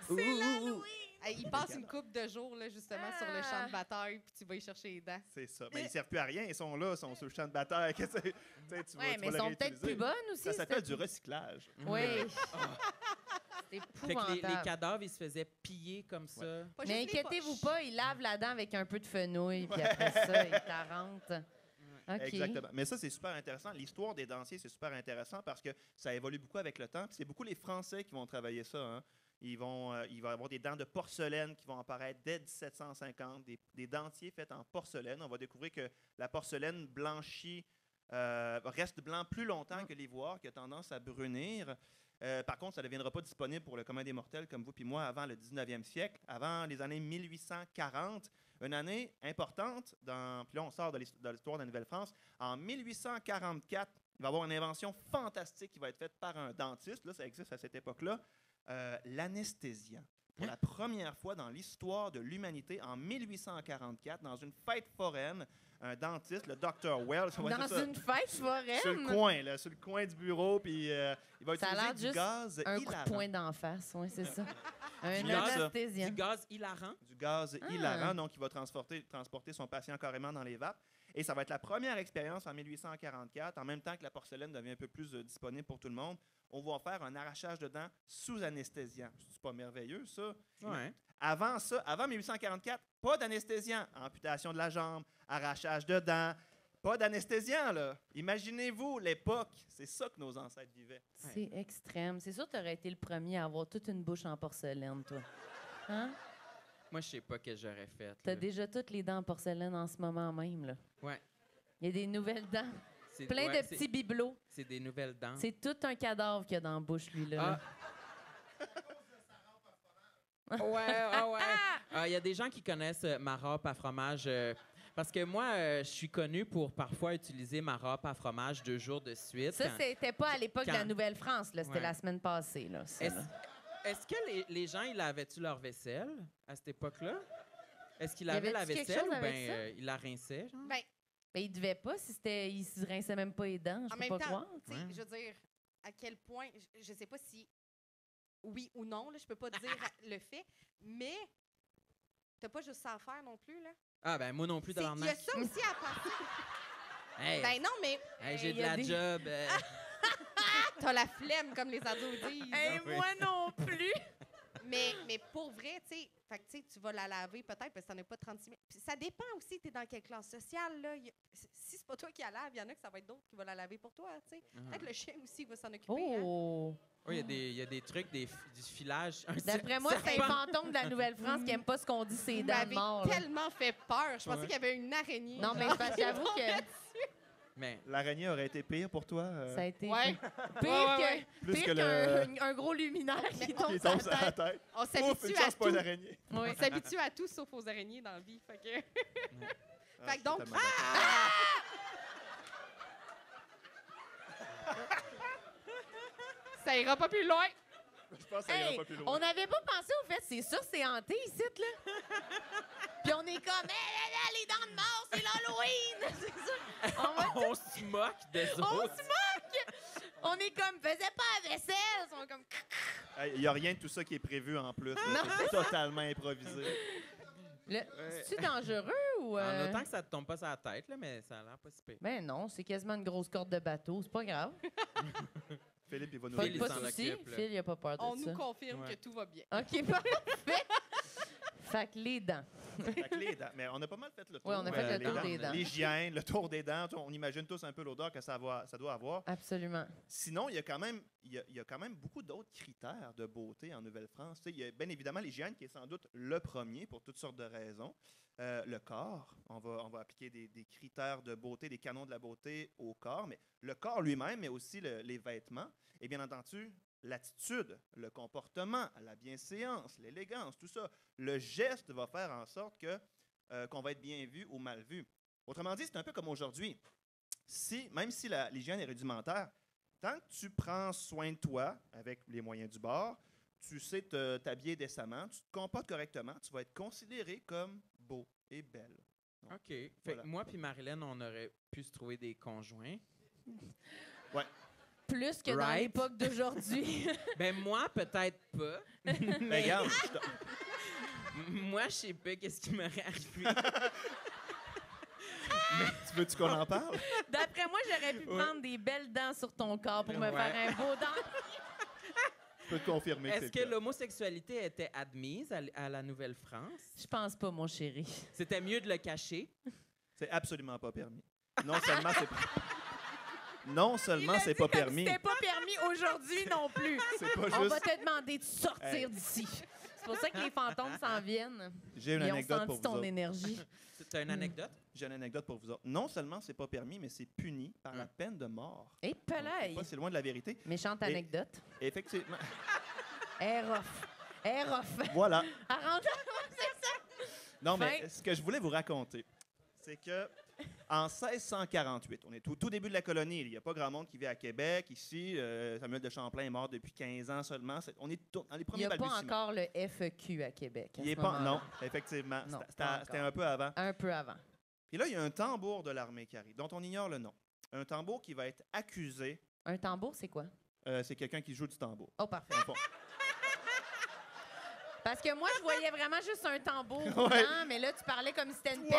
S1: C'est l'Halloween!
S4: Il passe une couple de jours, là, justement, sur le champ de bataille, puis tu vas y chercher les dents.
S3: C'est ça. Mais ils ne servent plus à rien. Ils sont là, ils sont sur le champ de bataille. Tu sais, tu vas
S2: Oui, mais
S3: les
S2: ils sont peut-être
S3: réutiliser.
S2: plus bonnes aussi.
S3: Ça s'appelle du recyclage.
S2: Oui. C'est
S1: Fait que les
S2: épouvantable.
S1: cadavres, ils se faisaient piller comme ça.
S4: Pas
S2: Mais
S4: juste les
S2: inquiétez-vous
S4: poches.
S2: pas, ils lavent la dent avec un peu de fenouil, puis après ça, ils t'arrentent. OK.
S3: Exactement. Mais ça, c'est super intéressant. L'histoire des dentiers, c'est super intéressant parce que ça évolue beaucoup avec le temps. Puis c'est beaucoup les Français qui vont travailler ça. Hein. Il va y avoir des dents de porcelaine qui vont apparaître dès 1750, des dentiers faits en porcelaine. On va découvrir que la porcelaine blanchie reste blanc plus longtemps que l'ivoire, qui a tendance à brunir. Par contre, ça ne deviendra pas disponible pour le commun des mortels comme vous puis moi avant le 19e siècle, avant les années 1840. Une année importante, puis là on sort de l'histoire de la Nouvelle-France. En 1844, il va y avoir une invention fantastique qui va être faite par un dentiste. Là, ça existe à cette époque-là. L'anesthésiant. Pour la première fois dans l'histoire de l'humanité, en 1844, dans une fête foraine, un dentiste, le Dr. Wells, on va dire
S2: Dans
S3: ça,
S2: une fête foraine?
S3: sur le coin, là, sur le coin du bureau, puis il va
S2: Ça a
S3: utiliser
S2: l'air
S3: du
S2: juste
S3: gaz
S2: un coup
S3: hilarant.
S2: de poing d'en face, oui, c'est ça. Un
S3: Du gaz,
S2: anesthésien.
S1: Du gaz hilarant.
S3: Du gaz hilarant, donc il va transporter son patient carrément dans les vapes. Et ça va être la première expérience en 1844, en même temps que la porcelaine devient un peu plus disponible pour tout le monde. On va faire un arrachage de dents sous anesthésiant. C'est pas merveilleux, ça?
S1: Ouais.
S3: Avant ça, avant 1844, pas d'anesthésiant. Amputation de la jambe, arrachage de dents, pas d'anesthésiant, là. Imaginez-vous l'époque. C'est ça que nos ancêtres vivaient.
S2: C'est extrême. C'est sûr que tu aurais été le premier à avoir toute une bouche en porcelaine, toi. Hein?
S1: Moi, je sais pas ce que j'aurais fait.
S2: T'as
S1: là.
S2: déjà toutes les dents en porcelaine en ce moment même, là.
S1: Ouais.
S2: Il y a des nouvelles dents.
S1: C'est-
S2: Plein
S1: ouais,
S2: de petits bibelots.
S1: C'est des nouvelles dents.
S2: C'est tout un cadavre qu'il y a dans la bouche, lui-là.
S1: Ouais. Il y a des gens qui connaissent ma râpe à fromage. Parce que moi, je suis connu pour parfois utiliser ma râpe à fromage 2 jours de suite.
S2: Ça, c'était pas à l'époque de la
S1: quand-
S2: Nouvelle-France, là. C'était
S1: Ouais.
S2: la semaine passée, là. ça,
S1: Est-ce
S2: là.
S1: est-ce que les gens, ils lavaient-tu leur vaisselle à cette époque-là? Est-ce qu'ils
S2: Y
S1: lavaient la
S2: avait-tu quelque
S1: vaisselle
S2: chose
S1: ou
S2: avec
S1: bien
S2: ça?
S1: ils la rinçaient? Genre?
S4: Ben,
S2: Ben, il devait pas si c'était. Il se rinçait même pas les dents. Je
S4: en
S2: peux
S4: même
S2: pas
S4: temps,
S2: croire.
S4: tu sais,
S1: Ouais.
S4: je veux dire, à quel point, je sais pas si oui ou non, là, je peux pas dire le fait, mais t'as pas juste ça à faire non plus, là.
S1: Ah, ben moi non plus,
S4: Il y a
S1: tabarnak.
S4: ça aussi à passer.
S1: Hey,
S4: Ben non, mais
S1: hey, j'ai
S2: il
S1: de
S2: y a
S1: la
S2: des-
S1: job.
S4: t'as la flemme, comme les ados disent.
S2: Hey,
S1: Oui.
S2: moi non plus!
S4: Mais pour vrai, tu sais, fait que, tu sais, tu vas la laver peut-être parce que t'en as pas 36 000. Puis ça dépend aussi, t'es dans quelle classe sociale, là. Si c'est pas toi qui la lave, il y en a que ça va être d'autres qui vont la laver pour toi, tu sais. Peut-être le chien aussi va s'en occuper. Hein?
S2: Oh!
S1: Oui, il y a des trucs, du filage. Un
S2: D'après moi, c'est un
S1: serpent.
S2: fantôme de la Nouvelle-France qui aime pas ce qu'on dit ses
S4: Vous
S2: dents
S4: m'avez
S2: mortes. là.
S4: tellement fait peur. Je pensais
S1: Ouais.
S4: qu'il y avait une araignée.
S2: Non, mais c'est parce que j'avoue que
S1: Mais
S3: L'araignée aurait été pire pour toi?
S2: ça a été
S4: Ouais.
S2: pire
S4: Ouais.
S3: Plus
S2: pire
S3: que
S2: qu'un gros luminaire qui tombe
S3: Qui
S2: sur
S3: tombe
S2: la
S3: sur la
S2: tête.
S3: tête.
S4: On
S3: Ouf, une
S4: s'habitue à
S3: chance, pas
S4: tout.
S3: une araignée.
S2: Oui.
S4: On s'habitue à tout sauf aux araignées dans la vie. Fait que...
S3: Ah,
S4: Fait que donc,
S3: je suis tellement
S4: ça ira pas plus loin.
S3: d'accord. Je pense que ça ira
S2: Hey,
S3: pas plus loin.
S2: on n'avait pas pensé au fait, c'est sûr, c'est hanté ici, là. Puis on est comme, hey, les dents de mort, c'est l'Halloween! C'est ça. On va
S1: on se moque des
S2: On
S1: autres.
S2: se moque! On est comme, faisait pas la vaisselle! Ils sont comme,
S3: Il n'y a rien de tout ça qui est prévu en plus. là. C'est totalement improvisé.
S2: c'est-tu dangereux ou.
S1: En autant que ça te tombe pas sur la tête, là, mais ça a l'air pas si pire.
S2: Ben non, c'est quasiment une grosse corde de bateau, c'est pas grave.
S3: Philippe, il va nous
S2: Pas,
S1: Phil, il
S2: pas
S1: s'en
S2: de souci,
S1: occupe, là.
S2: Phil, il a pas peur de
S4: On
S2: ça.
S4: nous confirme
S1: Ouais.
S4: que tout va bien.
S2: OK, parfait. Fait que les dents.
S3: Fait que les dents. Mais on a pas mal fait le tour.
S2: Oui, on a fait
S1: le
S3: les
S1: tour des
S2: dents.
S3: L'hygiène, le tour des dents. On imagine tous un peu l'odeur que ça doit avoir.
S2: Absolument.
S3: Sinon, il y a quand même beaucoup d'autres critères de beauté en Nouvelle-France. Tu sais, il y a bien évidemment l'hygiène qui est sans doute le premier pour toutes sortes de raisons. Le corps, on va appliquer des critères de beauté, des canons de la beauté au corps, mais le corps lui-même, mais aussi les vêtements. Et bien entendu, l'attitude, le comportement, la bienséance, l'élégance, tout ça. Le geste va faire en sorte qu'on va être bien vu ou mal vu. Autrement dit, c'est un peu comme aujourd'hui. Même si l'hygiène est rudimentaire, tant que tu prends soin de toi avec les moyens du bord, tu sais t'habiller décemment, tu te comportes correctement, tu vas être considéré comme beau et belle.
S1: OK. Fait
S3: Voilà.
S1: que moi puis Marilyn, on aurait pu se trouver des conjoints.
S2: Plus que dans
S1: Right.
S2: l'époque d'aujourd'hui.
S1: Ben moi, peut-être pas.
S3: Ben, regarde,
S1: Moi, je sais pas qu'est-ce qui m'aurait arrivé.
S3: Tu veux-tu qu'on en parle?
S2: D'après moi, j'aurais pu prendre des belles dents sur ton corps pour me
S1: Ouais.
S2: faire un beau dent.
S3: Je peux te confirmer que
S1: Est-ce
S3: c'est
S1: que
S3: le cas.
S1: l'homosexualité était admise à la Nouvelle-France?
S2: Je pense pas, mon chéri.
S1: C'était mieux de le cacher.
S3: C'est absolument pas permis. Non seulement c'est pas... Non seulement c'est pas permis.
S2: C'était pas permis aujourd'hui non plus.
S3: C'est pas
S2: On
S3: juste...
S2: va te demander de sortir
S3: Hey.
S2: d'ici. C'est pour ça que les fantômes s'en viennent.
S3: J'ai une
S2: Ils ont
S3: anecdote pour
S2: senti
S3: vous
S2: ton
S3: autres.
S2: énergie.
S1: T'as une anecdote?
S3: J'ai une anecdote pour vous autres. Non seulement c'est pas permis, mais c'est puni par la peine de mort.
S2: Et
S3: Donc, c'est
S2: pelay.
S3: pas si loin de la vérité.
S2: Méchante
S3: Et-
S2: anecdote.
S3: Effectivement.
S2: Air off. Air off.
S3: Voilà.
S2: Arrange-
S3: Non, mais
S2: Fin.
S3: ce que je voulais vous raconter, c'est que en 1648, on est au tout début de la colonie. Il n'y a pas grand monde qui vit à Québec. Ici, Samuel de Champlain est mort depuis 15 ans seulement. On est dans les
S2: Il
S3: premiers
S2: n'y a pas
S3: balbutiements.
S2: encore le FEQ à Québec. à
S3: Il est
S2: ce
S3: pas,
S2: moment-là.
S3: non, effectivement.
S2: Non,
S3: C'était
S2: pas
S3: c'était
S2: encore.
S3: un peu avant.
S2: Un peu avant.
S3: Puis là, il y a un tambour de l'armée qui arrive, dont on ignore le nom. Un tambour qui va être accusé.
S2: Un tambour, c'est quoi?
S3: C'est quelqu'un qui joue du tambour.
S2: Oh, parfait.
S3: dans le fond.
S2: Parce que moi, je voyais vraiment juste un tambour
S3: Ouais.
S2: roulant, mais là, tu parlais comme si c'était une
S3: Wow,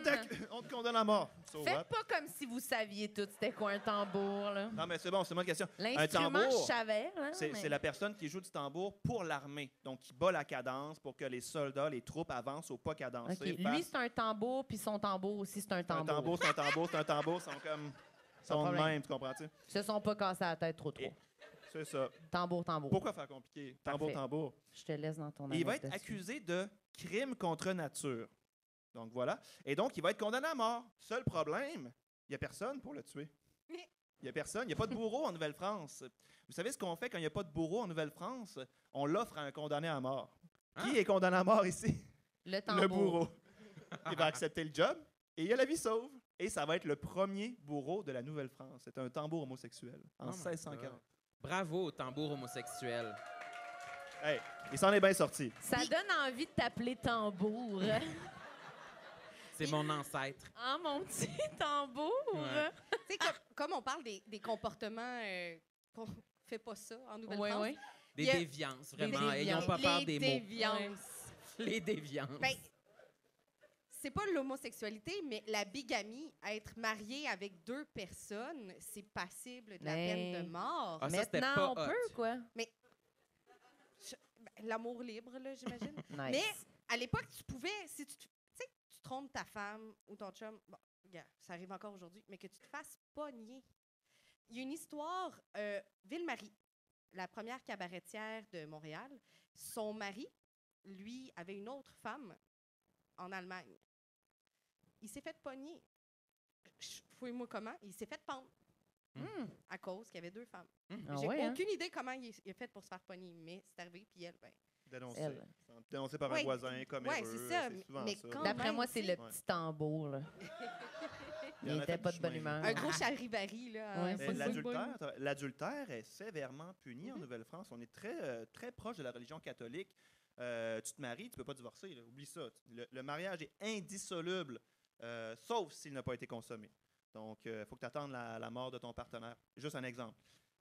S2: personne.
S3: on te condamne à mort. So what?
S2: Faites pas comme si vous saviez tout c'était quoi un tambour, là.
S3: Non, mais c'est bon, c'est moi une question.
S2: L'instrument,
S3: tambour,
S2: je savais, là.
S3: C'est
S2: mais-
S3: c'est la personne qui joue du tambour pour l'armée. Donc, qui bat la cadence pour que les soldats, les troupes avancent au pas cadencé.
S2: OK. Lui,
S3: fassent-
S2: c'est un tambour, puis son tambour aussi, c'est un
S3: un
S2: tambour.
S3: tambour, c'est un tambour, c'est un tambour. Ils sont comme... Ils sont de
S2: problème.
S3: même, tu comprends-tu?
S2: Ils se sont pas cassés la tête trop.
S3: Et- C'est ça.
S2: Tambour, tambour.
S3: Pourquoi faire compliqué? Tambour,
S2: Parfait.
S3: tambour.
S2: Je te laisse dans ton
S3: Et il va
S2: anecdote
S3: être
S2: dessus.
S3: accusé de crime contre nature. Donc, voilà. Et donc, il va être condamné à mort. Seul problème, il n'y a personne pour le tuer. Il n'y a personne. Il n'y a pas de bourreau en Nouvelle-France. Vous savez ce qu'on fait quand il n'y a pas de bourreau en Nouvelle-France? On l'offre à un condamné à mort. Qui est condamné à mort ici?
S2: Le tambour.
S3: Le bourreau. Il va accepter le job et il a la vie sauve. Et ça va être le premier bourreau de la Nouvelle-France. C'est un tambour homosexuel en
S1: Oh my
S3: 1640.
S1: God. Bravo au tambour homosexuel.
S3: Hey, il s'en est bien sorti.
S2: Ça donne envie de t'appeler tambour.
S1: C'est mon ancêtre.
S2: Ah, mon petit tambour.
S1: Ouais.
S4: Tu sais, comme on parle des comportements qu'on fait pas ça en
S2: Oui,
S4: Nouvelle-France.
S2: oui.
S1: Des
S4: Il y a-
S1: déviances, vraiment.
S2: Des
S1: Ayons pas peur des mots.
S4: déviances.
S1: Les déviances.
S4: Ben, c'est pas l'homosexualité, mais la bigamie, être marié avec deux personnes, c'est passible de la
S2: Mais-
S4: peine de mort.
S1: Ah, ça, c'était
S2: Maintenant, on
S1: pas hot.
S2: peut, quoi.
S4: Ben, l'amour libre, là, j'imagine.
S2: Nice.
S4: Mais à l'époque, tu pouvais, si tu sais, tu trompes ta femme ou ton chum, bon, regarde, ça arrive encore aujourd'hui, mais que tu te fasses pogner. Il y a une histoire, Ville-Marie, la première cabaretière de Montréal, son mari, lui, avait une autre femme en Allemagne. Il s'est fait pogner. Fouille-moi comment. Il s'est fait pendre à cause qu'il y avait deux femmes.
S2: Ah
S4: J'ai
S2: ouais, hein?
S4: aucune idée comment il a fait pour se faire pogner, mais c'est arrivé, puis elle, ben,
S3: Dénoncé.
S2: Elle.
S3: Dénoncé par un
S4: Ouais,
S3: voisin, comme
S4: ouais,
S3: heureux,
S4: c'est ça,
S3: souvent
S4: mais
S3: ça.
S4: quand
S2: D'après
S4: même,
S2: moi, c'est
S4: tu
S2: le
S4: sais.
S2: petit tambour, là.
S3: Il en
S2: Il
S3: a
S2: était
S3: fait
S2: pas
S3: du
S2: de bonne
S3: chemin.
S2: humeur.
S4: Un gros charivari, là.
S2: Ouais,
S3: Mais
S2: faut-
S3: l'adultère est sévèrement puni en Nouvelle-France. On est très proche de la religion catholique. Tu te maries, tu peux pas divorcer. Là. Oublie ça. Le mariage est indissoluble, sauf s'il n'a pas été consommé. Donc, il faut que tu attendes la mort de ton partenaire. Juste un exemple.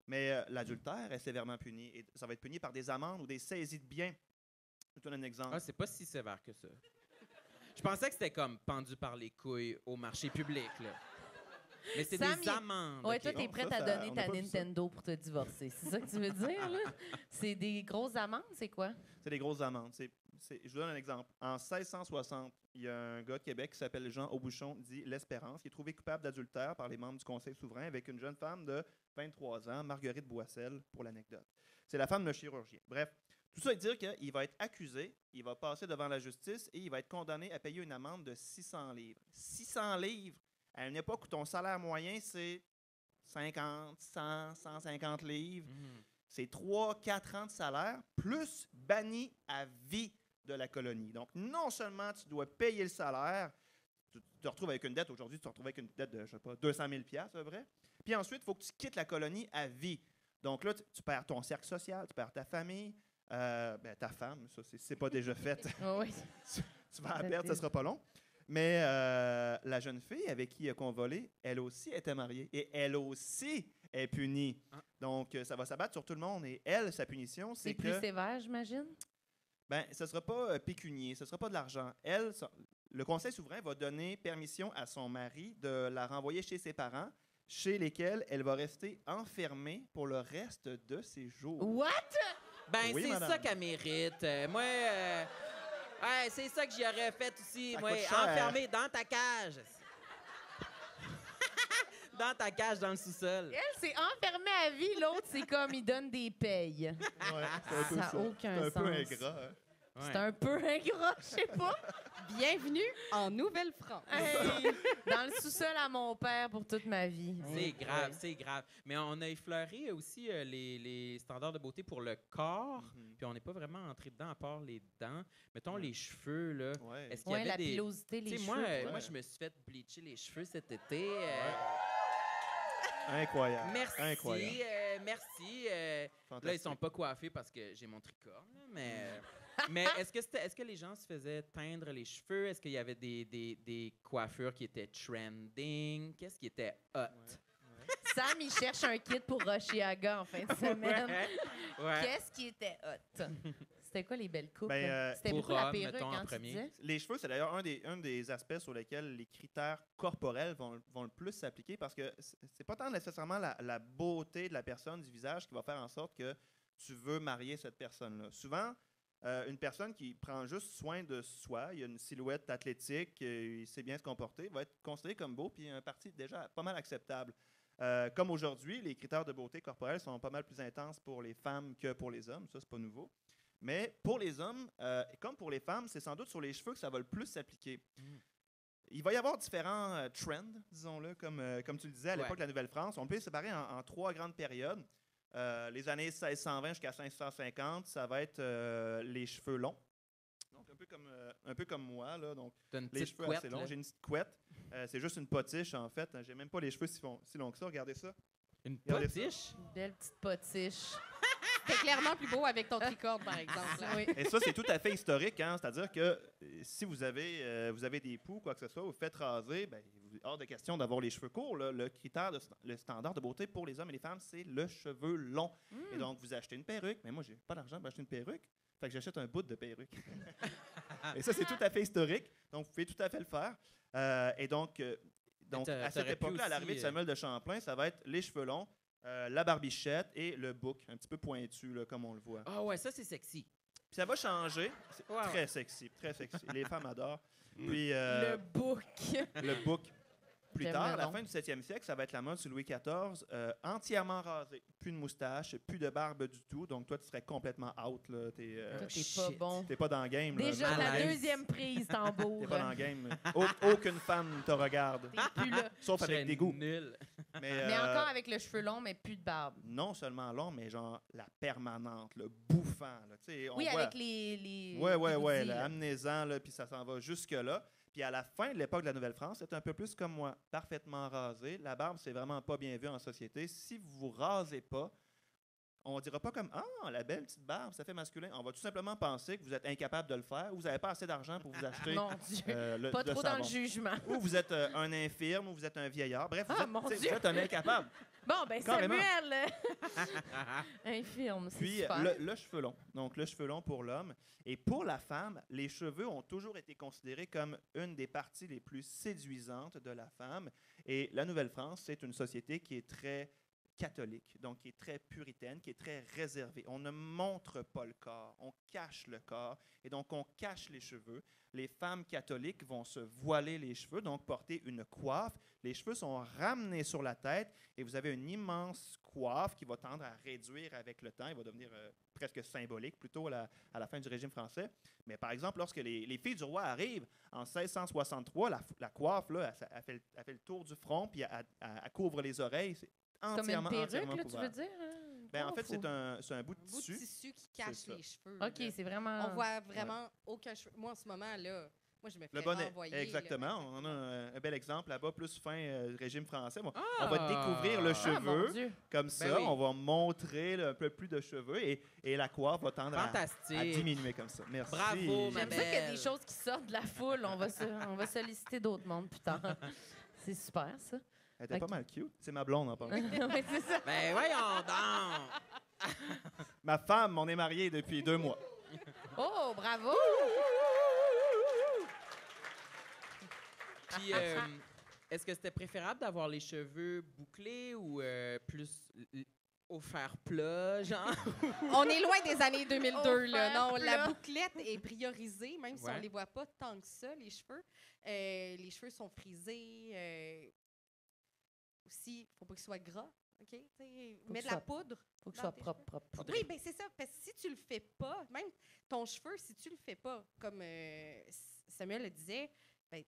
S3: Mais l'adultère est sévèrement puni. Et ça va être puni par des amendes ou des saisies de biens. Je te donne un exemple.
S1: Ah, c'est pas si sévère que ça. Je pensais que c'était comme pendu par les couilles au marché public, là. Mais c'est
S2: Sam,
S1: des amendes.
S2: Ouais,
S1: ok?
S2: toi, t'es
S3: Bon,
S2: prête
S3: ça,
S2: à
S3: ça,
S2: donner
S3: on
S2: ta
S3: n'a pas vu ça.
S2: Nintendo pour te divorcer. C'est ça que tu veux dire, là? C'est des grosses amendes, c'est quoi?
S3: C'est des grosses amendes. Je vous donne un exemple. En 1660, il y a un gars de Québec qui s'appelle Jean Aubuchon, dit L'Espérance, qui est trouvé coupable d'adultère par les membres du Conseil souverain avec une jeune femme de 23 ans, Marguerite Boissel, pour l'anecdote. C'est la femme d'un chirurgien. Bref, tout ça veut dire qu'il va être accusé, il va passer devant la justice et il va être condamné à payer une amende de 600 livres. 600 livres! À une époque où ton salaire moyen, c'est 50, 100, 150 livres.
S1: Mhm.
S3: C'est 3-4 ans de salaire, plus banni à vie de la colonie. Donc, non seulement tu dois payer le salaire, tu te retrouves avec une dette, aujourd'hui, tu te retrouves avec une dette de, je sais pas, 200 000 $, c'est vrai? Puis ensuite, il faut que tu quittes la colonie à vie. Donc là, tu perds ton cercle social, tu perds ta famille, ta femme, ça, c'est pas déjà fait.
S2: Oui.
S3: Tu vas la perdre, ça sera pas long. Mais la jeune fille avec qui il a convolé, elle aussi était mariée et elle aussi est punie.
S1: Ah.
S3: Donc, ça va s'abattre sur tout le monde. Et elle, sa punition,
S2: C'est
S3: c'est
S2: plus
S3: que...
S2: sévère, j'imagine?
S3: Ben, ce ne sera pas pécunier, ce ne sera pas de l'argent. Elle, le Conseil souverain va donner permission à son mari de la renvoyer chez ses parents, chez lesquels elle va rester enfermée pour le reste de ses jours.
S2: What?
S1: Ben,
S3: Oui,
S1: c'est
S3: madame.
S1: ça qu'elle mérite. Moi, ouais, c'est ça que j'y aurais fait aussi.
S3: Ça
S1: Moi,
S3: coûte cher.
S1: enfermé dans ta cage. Dans ta cage, dans le sous-sol.
S2: Elle, c'est enfermée à vie. L'autre, c'est comme il donne des payes.
S3: Ouais, c'est un peu
S2: Ça a
S3: ça.
S2: aucun
S3: C'est un peu
S2: sens.
S3: ingrat. Hein?
S1: Ouais.
S2: C'est un peu ingrat, je sais pas.
S4: Bienvenue en Nouvelle-France.
S2: Hey, dans le sous-sol à mon père pour toute ma vie.
S1: C'est grave, c'est grave. Mais on a effleuré aussi les standards de beauté pour le corps, puis on n'est pas vraiment entré dedans à part les dents. Mettons les cheveux, là.
S3: Ouais.
S1: Est-ce qu'il y
S2: Ouais,
S1: avait
S2: la
S1: des...
S2: pilosité, les
S1: Tu sais,
S2: cheveux.
S1: moi, je me suis fait bleacher les cheveux cet été.
S3: Incroyable.
S1: Merci,
S3: Incroyable.
S1: merci. Là, ils
S3: Fantastique.
S1: sont pas coiffés parce que j'ai mon tricorne, là, mais est-ce que les gens se faisaient teindre les cheveux? Est-ce qu'il y avait des coiffures qui étaient trending? Qu'est-ce qui était hot?
S2: Sam, il cherche un kit pour Roshiaga en fin de semaine.
S1: Ouais.
S2: Qu'est-ce qui était hot? C'était quoi les belles coupes?
S3: Ben,
S2: C'était
S1: pour
S2: beaucoup la
S1: hommes,
S2: perruque,
S1: mettons, en
S2: quand tu
S1: premier.
S2: disais?
S3: Les cheveux, c'est d'ailleurs un des aspects sur lesquels les critères corporels vont le plus s'appliquer parce que c'est pas tant nécessairement la beauté de la personne, du visage, qui va faire en sorte que tu veux marier cette personne-là. Souvent, une personne qui prend juste soin de soi, il a une silhouette athlétique, il sait bien se comporter, va être considéré comme beau, puis un parti déjà pas mal acceptable. Comme aujourd'hui, les critères de beauté corporelle sont pas mal plus intenses pour les femmes que pour les hommes. Ça, c'est pas nouveau. Mais pour les hommes, comme pour les femmes, c'est sans doute sur les cheveux que ça va le plus s'appliquer. Il va y avoir différents trends, disons-le, comme tu le disais à l'époque de la Nouvelle-France. On peut les séparer en trois grandes périodes. Les années 1620 jusqu'à 1550, ça va être les cheveux longs. Donc, un peu comme moi, là. Donc,
S1: T'as une
S3: les
S1: petite
S3: cheveux
S1: couette,
S3: assez longs.
S1: là.
S3: J'ai une petite couette. C'est juste une potiche, en fait. J'ai même pas les cheveux si longs que ça. Regardez ça.
S1: Une
S3: Regardez ça.
S1: potiche?
S2: Une belle petite potiche.
S4: C'était clairement plus beau avec ton tricorne, par exemple.
S2: Oui.
S3: Et ça, c'est tout à fait historique. Hein? C'est-à-dire que si vous avez des poux, quoi que ce soit, vous faites raser, ben, hors de question d'avoir les cheveux courts. Là. Le critère, le standard de beauté pour les hommes et les femmes, c'est le cheveu long. Et donc, vous achetez une perruque. Mais moi, j'ai pas d'argent pour acheter une perruque. Fait que j'achète un bout de perruque. Et ça, c'est tout à fait historique. Donc, vous pouvez tout à fait le faire. Et donc à cette
S1: t'aurais pu
S3: époque-là, à
S1: aussi,
S3: l'arrivée de Samuel de Champlain, ça va être les cheveux longs, la barbichette et le bouc, un petit peu pointu, là, comme on le voit.
S1: Ah ouais, ça, c'est sexy.
S3: Puis ça va changer. C'est
S1: Ouais,
S3: très sexy, très sexy. Les femmes adorent. Puis
S2: Le bouc.
S3: le bouc. Plus
S2: J'aime
S3: tard,
S2: le
S3: à la
S2: nom.
S3: fin du 7e siècle, ça va être la mode sous Louis XIV, entièrement rasé. Plus de moustache, plus de barbe du tout. Donc toi, tu serais complètement out. Là. T'es
S2: Toi, t'es
S1: shit.
S2: pas bon.
S3: t'es pas dans le game. là.
S2: Déjà, la
S1: malaise.
S2: deuxième prise, tambour.
S3: T'es pas dans le game. Aucune femme te regarde.
S2: T'es plus là.
S3: Sauf
S1: Je
S3: avec
S1: serais
S3: des goûts.
S1: nul.
S2: Mais encore avec le cheveu long, mais plus de barbe.
S3: Non seulement long, mais genre la permanente, le bouffant. Là. Tu sais, on
S2: Oui,
S3: voit-
S2: avec les
S3: Ouais,
S2: hoodies,
S3: là,
S2: là.
S3: amenez-en, là, puis ça s'en va jusque-là. Puis à la fin de l'époque de la Nouvelle-France, c'est un peu plus comme moi, parfaitement rasé. La barbe, c'est vraiment pas bien vu en société. Si vous vous rasez pas, on dira pas comme « Ah, la belle petite barbe, ça fait masculin ». On va tout simplement penser que vous êtes incapable de le faire ou vous n'avez pas assez d'argent pour vous acheter
S2: Mon Dieu.
S3: le
S2: Pas
S3: le
S2: trop dans
S3: savon.
S2: le jugement.
S3: Ou vous êtes un infirme ou vous êtes un vieillard. Bref,
S2: Ah, mon
S3: tu sais,
S2: Dieu.
S3: vous êtes un incapable.
S2: Bon, ben
S3: Carrément.
S2: Samuel, infirme, c'est
S3: Puis
S2: super.
S3: le cheveu long. Donc le cheveu long pour l'homme. Et pour la femme, les cheveux ont toujours été considérés comme une des parties les plus séduisantes de la femme. Et la Nouvelle-France, c'est une société qui est très catholique, donc qui est très puritaine, qui est très réservée. On ne montre pas le corps, on cache le corps et donc on cache les cheveux. Les femmes catholiques vont se voiler les cheveux, donc porter une coiffe. Les cheveux sont ramenés sur la tête et vous avez une immense coiffe qui va tendre à réduire avec le temps. Il va devenir presque symbolique, plutôt à la fin du régime français. Mais par exemple, lorsque les filles du roi arrivent en 1663, la coiffe, là, elle fait le tour du front puis elle couvre les oreilles. C'est
S2: Comme une
S3: entièrement,
S2: perruque,
S3: entièrement
S2: là, tu
S3: couvert.
S2: veux dire? Hein?
S3: Ben, en fait,
S2: Coiffe
S3: c'est un bout de
S4: Un bout de
S3: tissu.
S4: tissu qui cache
S3: ça.
S4: les cheveux.
S2: ou- OK,
S4: là.
S2: c'est vraiment...
S4: On voit vraiment aucun cheveu. Moi, en ce moment, là, moi, je me fais
S3: Le bonnet,
S4: renvoyer.
S3: exactement. On a un bel exemple là-bas, plus fin régime français. Bon,
S1: Ah!
S3: on va découvrir le
S2: Ah,
S3: cheveu.
S2: mon Dieu.
S3: Comme ça,
S1: oui.
S3: on va montrer là, un peu plus de cheveux et la coiffe va tendre à
S1: Fantastique.
S3: diminuer comme ça. Merci.
S1: Bravo, ma
S2: J'aime ça qu'il y a des
S1: belle.
S2: choses qui sortent de la foule. On va solliciter d'autres mondes plus tard. C'est super, ça.
S3: Elle était pas
S2: Ok.
S3: mal cute. C'est ma blonde en parlant.
S2: Oui, c'est ça.
S1: Ben voyons donc!
S3: Ma femme, on est mariés depuis 2 mois.
S2: Oh, bravo!
S1: Puis, est-ce que c'était préférable d'avoir les cheveux bouclés ou plus au fer plat, genre?
S4: On est loin des années 2002, là.
S2: fer
S4: Non, la
S2: plat.
S4: bouclette est priorisée, même si on
S1: Ouais.
S4: les voit pas tant que ça, les cheveux. Les cheveux sont frisés. Aussi, faut pas qu'ils soient gras, OK? T'sais, mets
S2: que
S4: de la
S2: ça-
S4: poudre.
S2: Faut que ce
S4: dans
S2: soit
S4: tes
S2: propre,
S4: cheveux.
S2: propre, propre.
S4: Oui, ben c'est ça. Parce que si tu le fais pas, même ton cheveu, si tu le fais pas, comme Samuel le disait, ben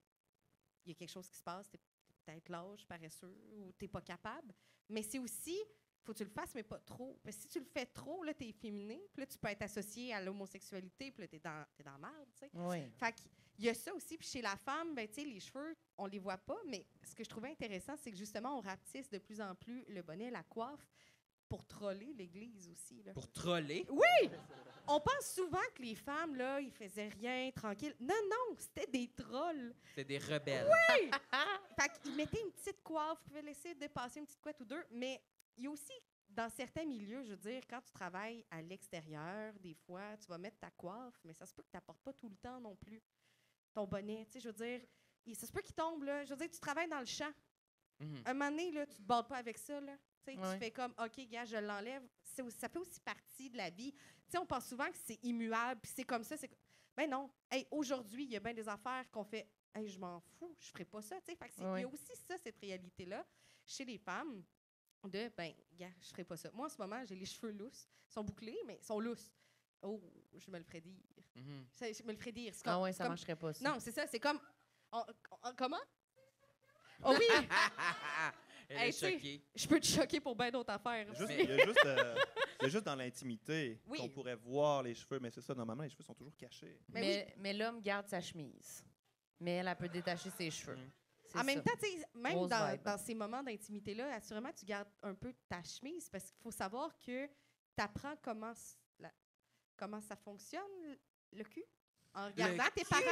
S4: il y a quelque chose qui se passe, t'es peut-être lâche, paresseux, ou t'es pas capable. Mais c'est aussi, faut que tu le fasses, mais pas trop. Parce que si tu le fais trop, là, t'es efféminé, puis là, tu peux être associé à l'homosexualité, puis là, t'es dans la merde, tu sais.
S2: Oui.
S4: Fait qu'il y a ça aussi. Puis chez la femme, ben, tu sais, les cheveux, on les voit pas, mais ce que je trouvais intéressant, c'est que justement, on rapetisse de plus en plus le bonnet, la coiffe, pour troller l'Église aussi, là.
S1: Pour troller?
S4: On pense souvent que les femmes, là, ils faisaient rien, tranquille. Non, non, c'était des trolls.
S1: C'est des rebelles.
S4: Fait qu'ils mettaient une petite coiffe, ils pouvaient laisser dépasser une petite couette ou deux, mais il y a aussi, dans certains milieux, je veux dire, quand tu travailles à l'extérieur, des fois, tu vas mettre ta coiffe, mais ça se peut que tu n'apportes pas tout le temps non plus ton bonnet, tu sais, je veux dire, ça se peut qu'il tombe, là. Je veux dire, tu travailles dans le champ.
S1: Mhm.
S4: Un moment donné, là, tu te bats pas avec ça, là. Tu sais,
S2: Ouais.
S4: tu fais comme, OK, gars, je l'enlève. Ça fait aussi partie de la vie. Tu sais, on pense souvent que c'est immuable, puis c'est comme ça. Ben non. Hey, aujourd'hui, il y a bien des affaires qu'on fait, hey, je m'en fous, je ferai pas ça. Tu sais, fait que il
S2: Ouais.
S4: y a aussi ça, cette réalité-là, chez les femmes, de, ben, gars, je ferai pas ça. Moi, en ce moment, j'ai les cheveux lousses. Ils sont bouclés, mais ils sont lousses. Oh, je me le ferais dire.
S1: Mhm.
S4: Je me le ferais dire. C'est
S2: Ah
S4: comme-
S2: ouais, ça
S4: comme-
S2: marcherait pas, ça.
S4: Non, c'est ça. C'est comme. Comment? Oh oui!
S1: Elle
S4: Hey,
S1: est
S4: tu sais,
S1: choquée.
S4: Je peux te choquer pour bien d'autres affaires.
S3: Il y a juste dans l'intimité
S4: Oui.
S3: qu'on pourrait voir les cheveux, mais c'est ça, normalement, les cheveux sont toujours cachés.
S4: Mais
S2: Mais l'homme garde sa chemise. Mais elle peut détacher ses cheveux.
S1: Mm.
S2: C'est
S4: En même
S2: ça.
S4: temps, tu sais, même
S2: Grosse vibe.
S4: dans ces moments d'intimité-là, assurément, tu gardes un peu ta chemise parce qu'il faut savoir que tu apprends comment ça fonctionne, le cul, en regardant tes parents.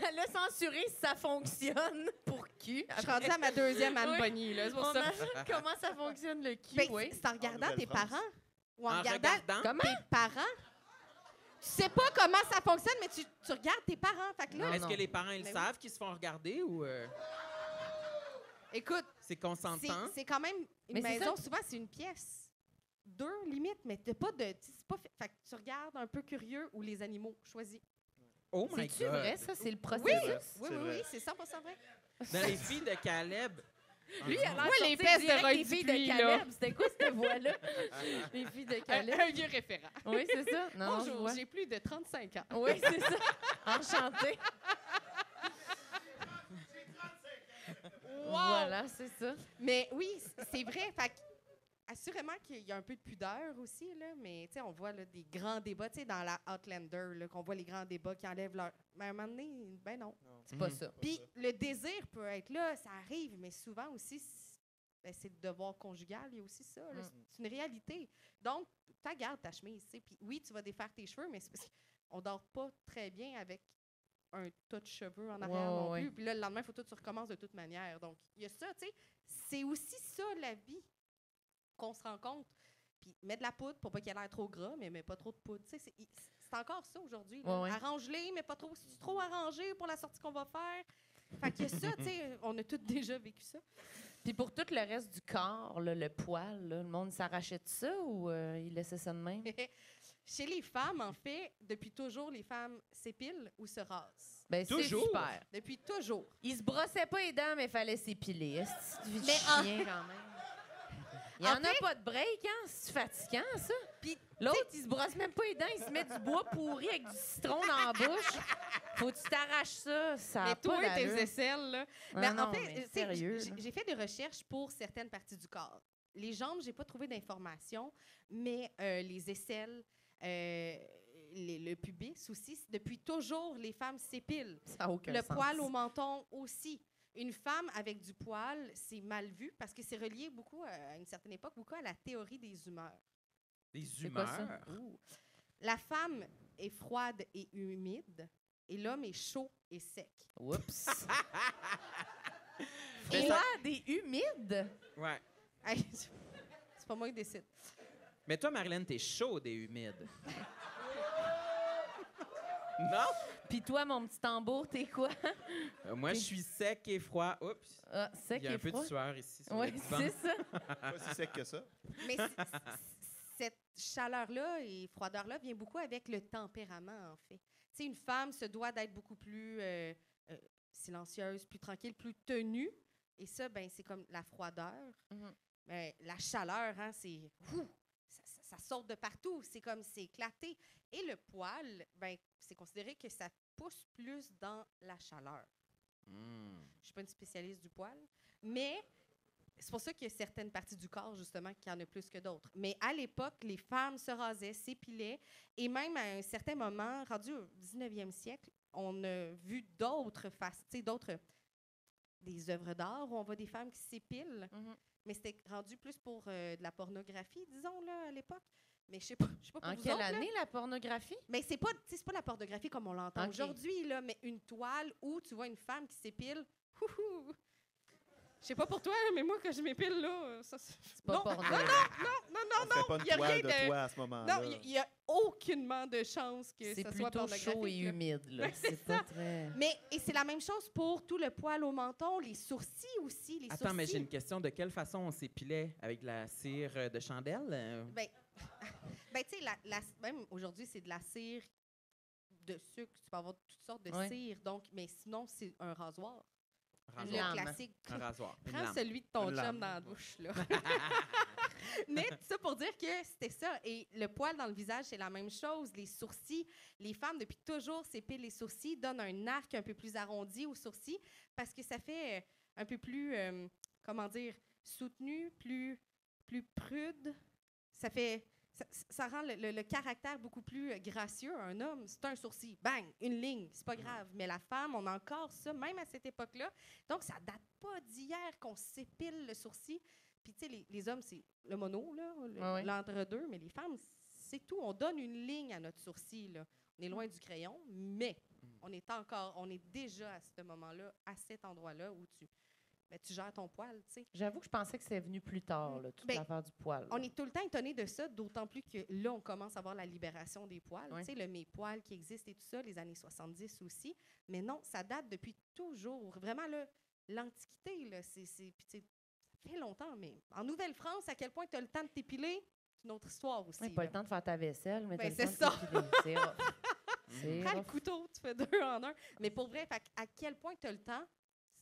S2: Elle a censuré si ça fonctionne pour cul.
S4: Je suis rendue à ma deuxième Anne
S2: Oui.
S4: Bonny, là, c'est pour
S2: On
S4: ça.
S2: imagine comment ça fonctionne le cul,
S4: Ben,
S2: oui.
S4: c'est en regardant tes
S3: Nouvelle-France.
S4: parents ou en
S1: En
S4: regardant
S1: regardant?
S2: Comment?
S4: tes parents. Tu sais pas comment ça fonctionne, mais tu regardes tes parents. Fait que là,
S2: Non,
S1: Est-ce
S2: non.
S1: que les parents, ils
S4: Ben oui.
S1: savent qu'ils se font regarder ou
S4: écoute,
S1: c'est consentant?
S4: c'est quand même une
S2: Mais c'est
S4: maison,
S2: ça.
S4: souvent, c'est une pièce. 2 limites, mais t'as pas de. C'est pas fait que tu regardes un peu curieux ou les animaux. Choisis.
S1: Oh my
S2: C'est-tu
S1: God!
S2: vrai, ça? C'est le
S4: Oui,
S2: processus?
S4: oui,
S3: C'est
S4: oui,
S3: vrai.
S4: oui, c'est 100% vrai.
S1: Dans les filles de Caleb.
S2: Lui, elle a
S4: Moi, les
S2: sorti
S4: fesses de
S2: direct
S4: Roy
S2: des filles
S4: Dupuis,
S2: de
S4: là.
S2: Caleb. C'était quoi cette voix-là? Les filles de Caleb.
S4: Un vieux référent.
S2: Oui, c'est ça. Non, non, je
S4: Bonjour,
S2: vois.
S4: j'ai plus de 35 ans.
S2: Oui, c'est ça. Enchantée. Voilà, c'est ça.
S4: Mais oui, c'est vrai. Fait que, assurément qu'il y a un peu de pudeur aussi, là, mais tu sais, on voit là, des grands débats, tu sais, dans la Outlander, là, qu'on voit les grands débats qui enlèvent leur. Mais à un moment donné, ben non.
S2: C'est pas
S1: Mhm.
S2: ça.
S4: Puis le désir peut être là, ça arrive, mais souvent aussi, c'est le devoir conjugal, il y a aussi ça. Là,
S2: Mm.
S4: c'est une réalité. Donc, tu gardes ta chemise, tu sais. Puis oui, tu vas défaire tes cheveux, mais c'est parce qu'on dort pas très bien avec un tas de cheveux en arrière
S2: Ouais,
S4: non
S2: ouais,
S4: plus. Puis là, le lendemain, il faut que tu recommences de toute manière. Donc, il y a ça, tu sais. C'est aussi ça, la vie, qu'on se rend compte. Puis mets de la poudre pour pas qu'elle ait l'air trop gras, mais mets pas trop de poudre. Tu sais, c'est encore ça aujourd'hui. là.
S2: Ouais, ouais.
S4: Arrange-les, mais pas trop. Si tu trop arrangé pour la sortie qu'on va faire. Fait qu'il y a ça, tu sais, on a tous déjà vécu ça.
S2: Puis pour tout le reste du corps, là, le poil, là, le monde s'arrachait de ça ou il laissait ça de même?
S4: Chez les femmes, en fait, depuis toujours, les femmes s'épilent ou se rasent.
S2: Ben, c'est
S1: Toujours?
S2: super.
S4: Depuis toujours.
S2: Il se brossait pas les dents, mais il fallait s'épiler. Est-ce que tu
S4: Mais en-
S2: chien, quand même? Il y
S4: En
S2: en a pas de break, hein? C'est fatigant, ça.
S4: Puis,
S2: L'autre, il se brosse même pas les dents, il se met du bois pourri avec du citron dans la bouche. Faut que tu t'arraches ça, ça a
S4: mais
S2: pas
S4: toi, tes
S2: d'allure.
S4: aisselles, là.
S2: Ah
S4: Mais
S2: non,
S4: en fait,
S2: mais
S4: tu sais,
S2: sérieux, là.
S4: j'ai fait des recherches pour certaines parties du corps. Les jambes, j'ai pas trouvé d'informations, mais les aisselles, le pubis aussi, depuis toujours, les femmes s'épilent.
S2: Ça a aucun
S4: Le
S2: sens.
S4: poil au menton aussi. Une femme avec du poil, c'est mal vu parce que c'est relié beaucoup, à une certaine époque, beaucoup à la théorie des humeurs.
S1: Des
S2: C'est quoi ça?
S1: humeurs.
S4: Ouh. La femme est froide et humide et l'homme est chaud et sec.
S2: Oups.
S1: Mais ça-
S2: Froide et humide?
S1: Ouais.
S4: Hey, c'est pas moi qui décide.
S1: Mais toi, Marilyn, t'es chaude et humide. Non?
S2: Puis toi, mon petit tambour, t'es quoi?
S1: Moi, je suis sec et froid. Oups.
S2: Ah, sec
S1: Il y a
S2: et
S1: un peu
S2: froid.
S1: de sueur ici sur
S2: Oui,
S1: le divan.
S2: c'est ça.
S3: Pas si sec que ça.
S4: Mais cette chaleur-là et froideur-là vient beaucoup avec le tempérament, en fait. Tu sais, une femme se doit d'être beaucoup plus silencieuse, plus tranquille, plus tenue. Et ça, ben, c'est comme la froideur.
S2: Mhm.
S4: Mais la chaleur, hein, c'est... ouh, ça saute de partout. C'est comme, c'est éclaté. Et le poil, ben, c'est considéré que ça pousse plus dans la chaleur.
S1: Mm.
S4: Je suis pas une spécialiste du poil, mais c'est pour ça qu'il y a certaines parties du corps, justement, qui en a plus que d'autres. Mais à l'époque, les femmes se rasaient, s'épilaient, et même à un certain moment, rendu au 19e siècle, on a vu d'autres faces, tu sais, des œuvres d'art où on voit des femmes qui s'épilent,
S2: Mhm.
S4: mais c'était rendu plus pour de la pornographie, disons, là, à l'époque. Mais je sais pas pour
S2: En
S4: vous
S2: quelle
S4: autres, là.
S2: année, la pornographie?
S4: Mais c'est pas, tu sais, c'est pas la pornographie comme on l'entend
S2: Ok.
S4: aujourd'hui, là, mais une toile où tu vois une femme qui s'épile. Houhou! Je sais pas pour toi, mais moi, quand je m'épile, là, ça...
S2: C'est pas
S4: non,
S2: porno.
S4: non,
S3: On ferait pas
S4: il y a
S3: une
S4: rien
S3: toile de
S4: de-
S3: toi à ce moment-là.
S4: non, il y a aucunement de chance que
S2: C'est
S4: ça soit
S2: plutôt
S4: pornographique.
S2: chaud et
S4: là.
S2: humide, là.
S4: Ouais, c'est
S2: C'est pas très...
S4: Et c'est la même chose pour tout le poil au menton, les sourcils aussi, les
S1: Attends, mais j'ai
S4: sourcils.
S1: une question. De quelle façon on s'épilait? Avec la cire de chandelle?
S4: Ben, tu sais, même aujourd'hui, c'est de la cire de sucre. Tu peux avoir toutes sortes de
S2: Ouais.
S4: cire. Donc, mais sinon, c'est un rasoir.
S1: Rasoir.
S4: Le
S2: lame.
S4: classique.
S1: Un rasoir. Une
S4: Prends
S1: lame.
S4: celui de ton
S3: Une
S4: chum
S3: lame.
S4: dans la douche, là. Mais tout ça pour dire que c'était ça. Et le poil dans le visage, c'est la même chose. Les sourcils, les femmes, depuis toujours, s'épilent les sourcils, donnent un arc un peu plus arrondi aux sourcils parce que ça fait un peu plus, comment dire, soutenu, plus prude. Ça fait... Ça rend le caractère beaucoup plus gracieux. Un homme, c'est un sourcil, bang, une ligne, c'est pas grave. Mais la femme, on a encore ça, même à cette époque-là. Donc, ça date pas d'hier qu'on s'épile le sourcil. Puis, tu sais, les hommes, c'est le mono, là,
S2: Ouais.
S4: l'entre-deux. Mais les femmes, c'est tout. On donne une ligne à notre sourcil, là. On est loin du crayon, mais on est déjà à ce moment-là, à cet endroit-là où tu gères ton poil, tu sais.
S2: J'avoue que je pensais que c'est venu plus tard, là, toute
S4: Ben,
S2: l'affaire du poil.
S4: On est tout le temps étonné de ça, d'autant plus que là, on commence à voir la libération des poils.
S2: Ouais.
S4: Tu sais, le mes-poils qui existe et tout ça, les années 70 aussi. Mais non, ça date depuis toujours. Vraiment, là, l'Antiquité, là, puis tu sais, ça fait longtemps, mais en Nouvelle-France, à quel point tu as le temps de t'épiler, c'est une autre histoire aussi.
S2: Ouais, pas
S4: là.
S2: le temps de faire ta vaisselle, mais
S4: Ben,
S2: t'as le
S4: c'est
S2: temps
S4: ça.
S2: de t'épiler. C'est rough. C'est
S4: Prends le
S2: rough.
S4: couteau, tu fais 2 en 1. Mais pour vrai, à quel point tu as le temps,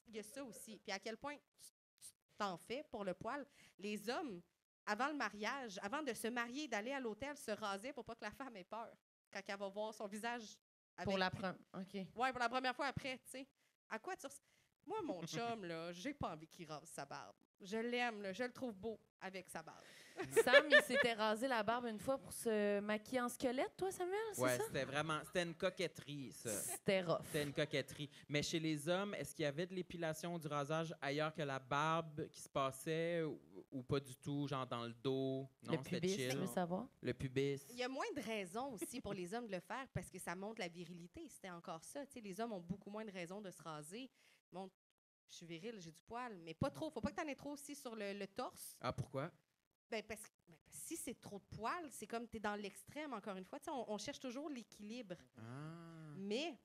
S4: il y a ça aussi. Puis à quel point tu t'en fais pour le poil. Les hommes, avant le mariage, avant de se marier, d'aller à l'hôtel, se raser pour pas que la femme ait peur quand elle va voir son visage.
S2: Pour la
S4: plus-
S2: première... OK.
S4: Ouais, pour la première fois après, tu sais. À quoi tu... Moi, mon chum, là, j'ai pas envie qu'il rase sa barbe. Je l'aime, là, je le trouve beau avec sa barbe.
S2: Sam, il s'était rasé la barbe une fois pour se maquiller en squelette, toi, Samuel, c'est
S1: Ouais,
S2: ça?
S1: c'était une coquetterie, ça.
S2: C'était rough.
S1: C'était une coquetterie. Mais chez les hommes, est-ce qu'il y avait de l'épilation du rasage ailleurs que la barbe qui se passait ou pas du tout, genre dans le dos? Non,
S2: Le
S1: c'était
S2: pubis, tu
S1: chill.
S2: veux savoir?
S1: Le pubis.
S4: Il y a moins de raisons aussi pour les hommes de le faire parce que ça montre la virilité. C'était encore ça. Tu sais, les hommes ont beaucoup moins de raisons de se raser. Bon, je suis viril, j'ai du poil, mais pas trop. Faut pas que tu en aies trop aussi sur le torse.
S1: Ah, pourquoi?
S4: Parce que si c'est trop de poils, c'est comme tu es dans l'extrême, encore une fois. Tu sais, on cherche toujours l'équilibre.
S1: Ah.
S4: Mais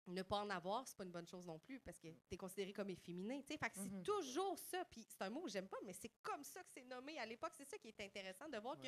S4: ne pas en avoir, c'est pas une bonne chose non plus parce que tu es considéré comme efféminé. Tu sais, fait que
S2: Mhm.
S4: c'est toujours ça. Puis c'est un mot que j'aime pas, mais c'est comme ça que c'est nommé à l'époque. C'est ça qui est intéressant de voir que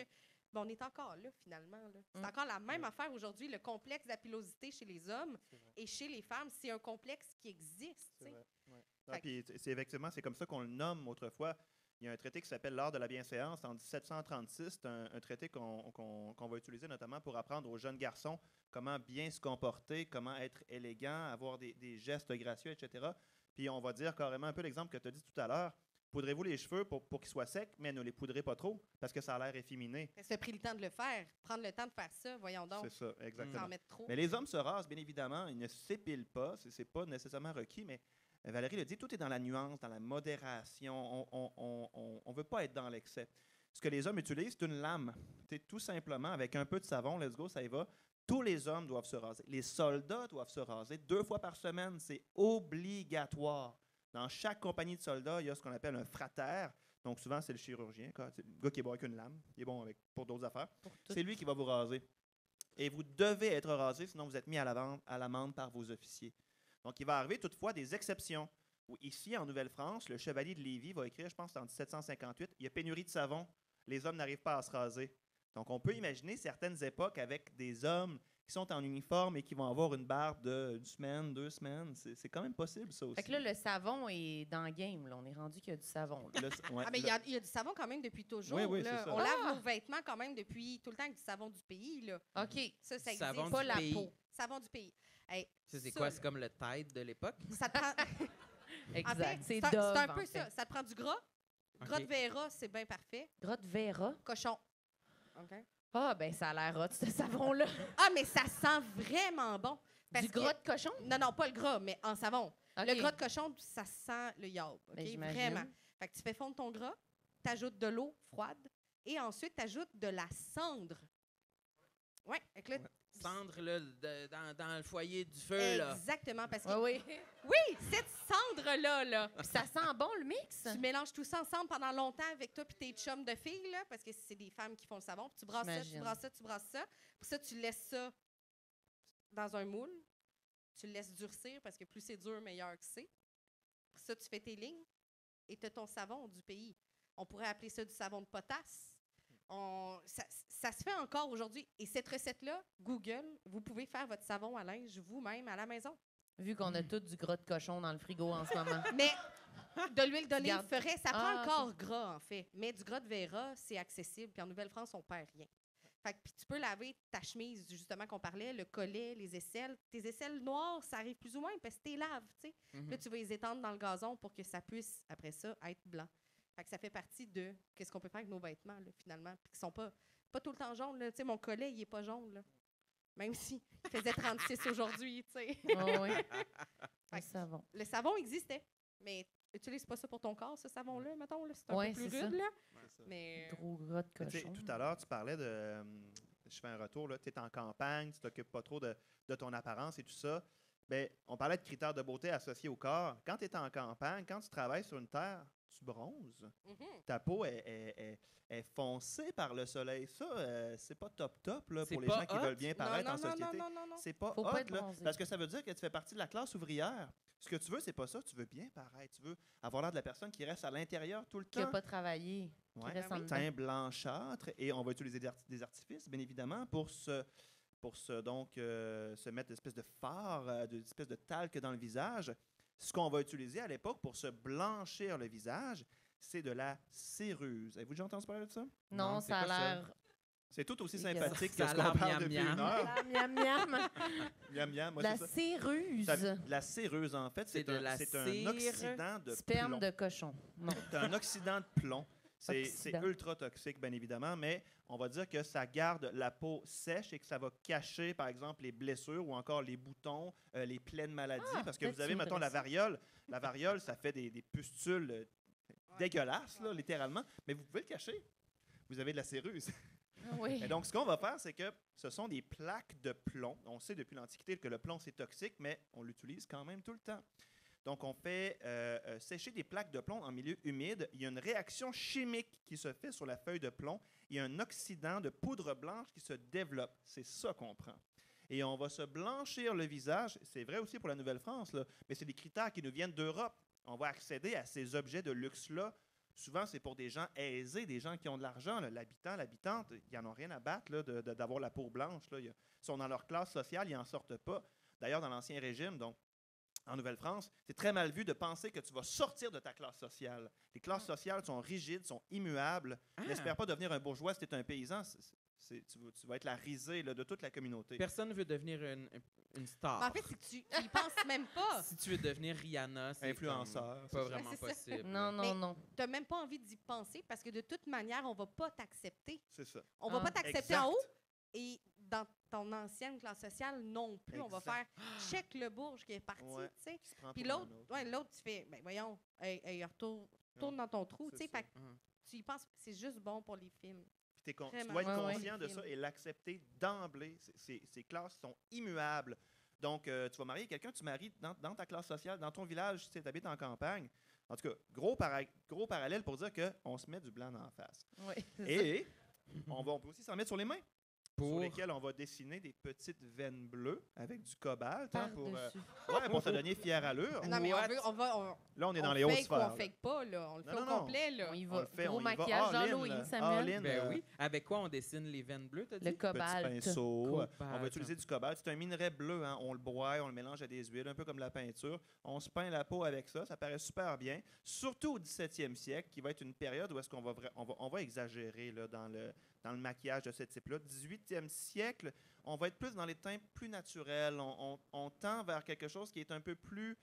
S4: on est encore là, finalement. Là. C'est
S2: Mm.
S4: encore la même affaire aujourd'hui. Le complexe d'apilosité chez les hommes et chez les femmes, c'est un complexe qui existe. tu
S3: C'est
S4: sais.
S3: vrai, ouais.
S4: Fait
S3: Ah, puis c'est effectivement, c'est comme ça qu'on le nomme autrefois. Il y a un traité qui s'appelle l'art de la bienséance en 1736. C'est un traité qu'on va utiliser notamment pour apprendre aux jeunes garçons comment bien se comporter, comment être élégant, avoir des gestes gracieux, etc. Puis on va dire carrément un peu l'exemple que tu as dit tout à l'heure. Poudrez-vous les cheveux pour qu'ils soient secs, mais ne les poudrez pas trop parce que ça a l'air efféminé.
S4: Fait que ça a pris le temps de le faire. Prendre le temps de faire ça, voyons donc.
S3: C'est ça, exactement.
S4: Sans mettre trop.
S3: Mais les hommes se rasent, bien évidemment. Ils ne s'épilent pas. C'est pas nécessairement requis, mais Valérie le dit, tout est dans la nuance, dans la modération. On ne veut pas être dans l'excès. Ce que les hommes utilisent, c'est une lame. C'est tout simplement, avec un peu de savon, let's go, ça y va. Tous les hommes doivent se raser. Les soldats doivent se raser 2 fois par semaine. C'est obligatoire. Dans chaque compagnie de soldats, il y a ce qu'on appelle un frater. Donc, souvent, c'est le chirurgien. C'est le gars qui est bon avec une lame. Il est bon pour d'autres affaires.
S2: Pour tout.
S3: C'est lui qui va vous raser. et vous devez être rasé, sinon vous êtes mis à l'amende par vos officiers. Donc, il va arriver toutefois des exceptions. Où ici, en Nouvelle-France, le chevalier de Lévis va écrire, je pense, c'est en 1758, il y a pénurie de savon, les hommes n'arrivent pas à se raser. Donc, on peut imaginer certaines époques avec des hommes qui sont en uniforme et qui vont avoir une barbe d'une semaine, 2 semaines. C'est quand même possible, ça aussi.
S2: Fait que là, le savon est dans le game. Là. On est rendu qu'il y a du savon. Là.
S3: Ouais,
S4: mais il y a du savon quand même depuis toujours.
S3: Oui,
S4: là.
S3: c'est ça.
S4: On lave nos vêtements quand même depuis tout le temps avec du savon du pays. Là.
S2: OK.
S4: Ça existe.
S1: Savon
S2: Pas
S1: du
S2: la
S1: pays.
S2: peau.
S4: Savon du pays. Hey,
S1: Ça, c'est
S4: ça,
S1: quoi?
S4: là,
S1: C'est comme le Tide de l'époque?
S4: ça te prend...
S2: Exact.
S4: En fait,
S2: c'est
S4: c'est
S2: Dove,
S4: un peu
S2: en fait.
S4: ça. Ça te prend du gras. Gras de Vera, c'est bien parfait.
S2: Gras de Vera.
S4: Cochon. OK.
S2: Ah, ben ça a l'air hot, ce savon-là.
S4: Ah, mais ça sent vraiment bon. Parce
S2: Du gras de cochon?
S4: Non, non, pas le gras, mais en savon.
S2: OK.
S4: Le gras de cochon, ça sent le yaourt. OK?
S2: Ben, j'imagine.
S4: Vraiment. Fait que tu fais fondre ton gras, tu ajoutes de l'eau froide et ensuite tu ajoutes de la cendre. Oui, avec le...
S1: Cendre là, dans le foyer du feu. Là.
S4: Exactement, parce que...
S2: Oui.
S4: Oui, cette cendre-là, là.
S2: Puis ça sent bon, le mix?
S4: Tu mélanges tout ça ensemble pendant longtemps avec toi puis tes chums de filles, là, parce que c'est des femmes qui font le savon. Puis tu brasses ça, tu
S2: J'imagine.
S4: brasses ça, tu brasses ça. Pour ça, tu laisses ça dans un moule. Tu le laisses durcir parce que plus c'est dur, meilleur que c'est. Pour ça, tu fais tes lignes et tu as ton savon du pays. On pourrait appeler ça du savon de potasse. Ça se fait encore aujourd'hui. Et cette recette-là, Google, vous pouvez faire votre savon à linge vous-même à la maison.
S2: Vu qu'on a tout du gras de cochon dans le frigo en ce moment.
S4: Mais de l'huile d'olive
S2: Garde-
S4: ferait, ça prend
S2: Ah,
S4: encore gras, en fait. Mais du gras de Vera, c'est accessible. Puis en Nouvelle-France, on perd rien. Fait que, puis tu peux laver ta chemise, justement, qu'on parlait, le collet, les aisselles. Tes aisselles noires, ça arrive plus ou moins parce que tu les laves, tu sais.
S1: Mhm.
S4: Là, tu vas les étendre dans le gazon pour que ça puisse, après ça, être blanc. Fait que ça fait partie de qu'est-ce qu'on peut faire avec nos vêtements, là, finalement. Puis qui sont pas tout le temps jaunes, là. Tu sais, mon collet, il est pas jaune, là. Même si il faisait 36 aujourd'hui, tu sais.
S2: Oh, oui.
S4: Fait
S2: Le
S4: que
S2: savon.
S4: le savon existait, mais utilise pas ça pour ton corps, ce savon-là, mettons, là. C'est un
S2: Ouais,
S4: peu plus
S2: c'est ça.
S4: rude, là.
S3: C'est ça.
S4: Mais...
S2: Gros gras de
S3: Mais tu sais,
S2: cochon.
S3: tout à l'heure, tu parlais de. Je fais un retour, tu es en campagne, tu t'occupes pas trop de ton apparence et tout ça. Bien, on parlait de critères de beauté associés au corps. Quand tu es en campagne, quand tu travailles sur une terre, tu bronzes.
S4: Mhm.
S3: Ta peau est foncée par le soleil. Ça, c'est pas top là,
S1: C'est
S3: pour les
S1: pas
S3: gens qui
S1: hot?
S3: veulent bien paraître en
S4: non,
S3: société.
S4: non.
S3: C'est pas
S2: Faut
S3: hot,
S2: pas être
S3: là,
S2: bronzé.
S3: parce que ça veut dire que tu fais partie de la classe ouvrière. Ce que tu veux, c'est pas ça. Tu veux bien paraître. Tu veux avoir l'air de la personne qui reste à l'intérieur tout le
S2: Qui n'a
S3: temps.
S2: pas travaillé.
S3: Ouais.
S2: Qui reste en dedans.
S3: Teint blanchâtre. Et on va utiliser des artifices, bien évidemment, pour se mettre une espèce de fard, une espèce de talc dans le visage. Ce qu'on va utiliser à l'époque pour se blanchir le visage, c'est de la céruse. Avez-vous déjà entendu parler de ça?
S2: Non,
S1: Non, c'est
S2: ça a
S1: quoi ça?
S2: l'air...
S3: C'est tout aussi
S2: Dégueulasse.
S3: sympathique que
S1: Ça
S3: ce
S1: a
S3: qu'on
S1: l'air
S3: parle
S1: miam
S3: depuis
S1: miam.
S3: une heure.
S2: Miam, miam.
S3: Miam, miam, moi,
S2: La
S3: c'est ça.
S2: céruse.
S3: La céruse, en fait,
S1: C'est de la
S3: c'est un
S1: cire,
S3: oxydant de
S2: Sperme
S3: plomb.
S2: de cochon. Non.
S3: C'est un oxydant de plomb. C'est
S2: Oxydant.
S3: ultra toxique, bien évidemment, mais on va dire que ça garde la peau sèche et que ça va cacher, par exemple, les blessures ou encore les boutons, les plaies de maladie. Parce que
S2: peut-être
S3: vous avez,
S2: tu
S3: mettons, la
S2: voudrais ça.
S3: variole. La variole, ça fait des pustules dégueulasses, là, littéralement, mais vous pouvez le cacher. Vous avez de la céruse.
S2: Oui.
S3: Et donc, ce qu'on va faire, c'est que ce sont des plaques de plomb. On sait depuis l'Antiquité que le plomb, c'est toxique, mais on l'utilise quand même tout le temps. Donc, on fait sécher des plaques de plomb en milieu humide. Il y a une réaction chimique qui se fait sur la feuille de plomb. Il y a un oxydant de poudre blanche qui se développe. C'est ça qu'on prend. Et on va se blanchir le visage. C'est vrai aussi pour la Nouvelle-France, là, mais c'est des critères qui nous viennent d'Europe. On va accéder à ces objets de luxe-là. Souvent, c'est pour des gens aisés, des gens qui ont de l'argent. Là. L'habitant, l'habitante, ils n'en ont rien à battre là, d'avoir la peau blanche. Là. Ils sont dans leur classe sociale, ils n'en sortent pas. D'ailleurs, dans l'Ancien Régime, donc, en Nouvelle-France, c'est très mal vu de penser que tu vas sortir de ta classe sociale. Les classes sociales sont rigides, sont immuables. N'espère pas devenir un bourgeois si tu es un paysan. Tu vas être la risée là, de toute la communauté.
S1: Personne ne veut devenir une star.
S4: Mais en fait, c'est que tu y penses même pas.
S1: Si tu veux devenir Rihanna, c'est
S3: Influenceur,
S1: comme
S3: c'est
S1: pas
S3: ça.
S1: vraiment
S4: C'est ça.
S1: possible.
S2: Non, non,
S4: Mais-
S2: non.
S4: Tu n'as même pas envie d'y penser parce que de toute manière, on va pas t'accepter.
S3: C'est ça.
S4: On va
S2: Ah.
S4: pas t'accepter
S3: Exact.
S4: en haut et dans ton ancienne classe sociale non plus. On va faire
S3: Exact.
S4: check le bourge qui est parti,
S3: Ouais.
S4: tu sais.
S3: Qui se prend
S4: Puis
S3: pour un
S4: l'autre,
S3: autre.
S4: ouais, l'autre, tu fais, ben voyons, hey, retourne dans ton trou, tu
S3: C'est
S4: sais.
S3: ça.
S4: Fait que
S1: Mhm.
S4: tu y penses, c'est juste bon pour les films.
S3: Puis tu
S4: Vraiment.
S3: dois être
S2: Ouais, ouais.
S3: conscient de ça et l'accepter d'emblée. Ces classes sont immuables. Donc, tu vas marier quelqu'un, tu maries dans ta classe sociale, dans ton village, si tu habites en campagne. En tout cas, gros parallèle pour dire qu'on se met du blanc dans la face.
S2: Oui.
S3: Et on peut aussi s'en mettre sur les mains. sur lesquels on va dessiner des petites veines bleues avec du cobalt pour
S2: Par-dessus.
S3: te donner fière allure.
S4: Non, mais
S1: What?
S3: Là, on est dans les hautes
S4: fake ou
S3: sphères.
S4: on fake pas, là. On le fait
S3: Non,
S4: au
S3: non.
S4: complet, là.
S2: On y
S3: On
S2: va.
S3: le fait,
S2: Gros
S3: on y va
S2: maquillage
S3: all-in,
S2: d'Halloween,
S3: là.
S2: Samuel.
S3: All-in,
S1: Ben oui. Avec quoi on dessine les veines bleues, t'as dit?
S2: Le
S3: Petit
S2: cobalt.
S3: pinceau.
S1: Cobalt.
S3: On va utiliser du cobalt. C'est un minerai bleu. Hein. On le broie, on le mélange à des huiles, un peu comme la peinture. On se peint la peau avec ça. Ça paraît super bien. Surtout au 17e siècle, qui va être une période où est-ce qu'on va, on va exagérer là, dans le maquillage de ce type-là. 18e siècle, on va être plus dans les teints plus naturels. On tend vers quelque chose qui est un peu plus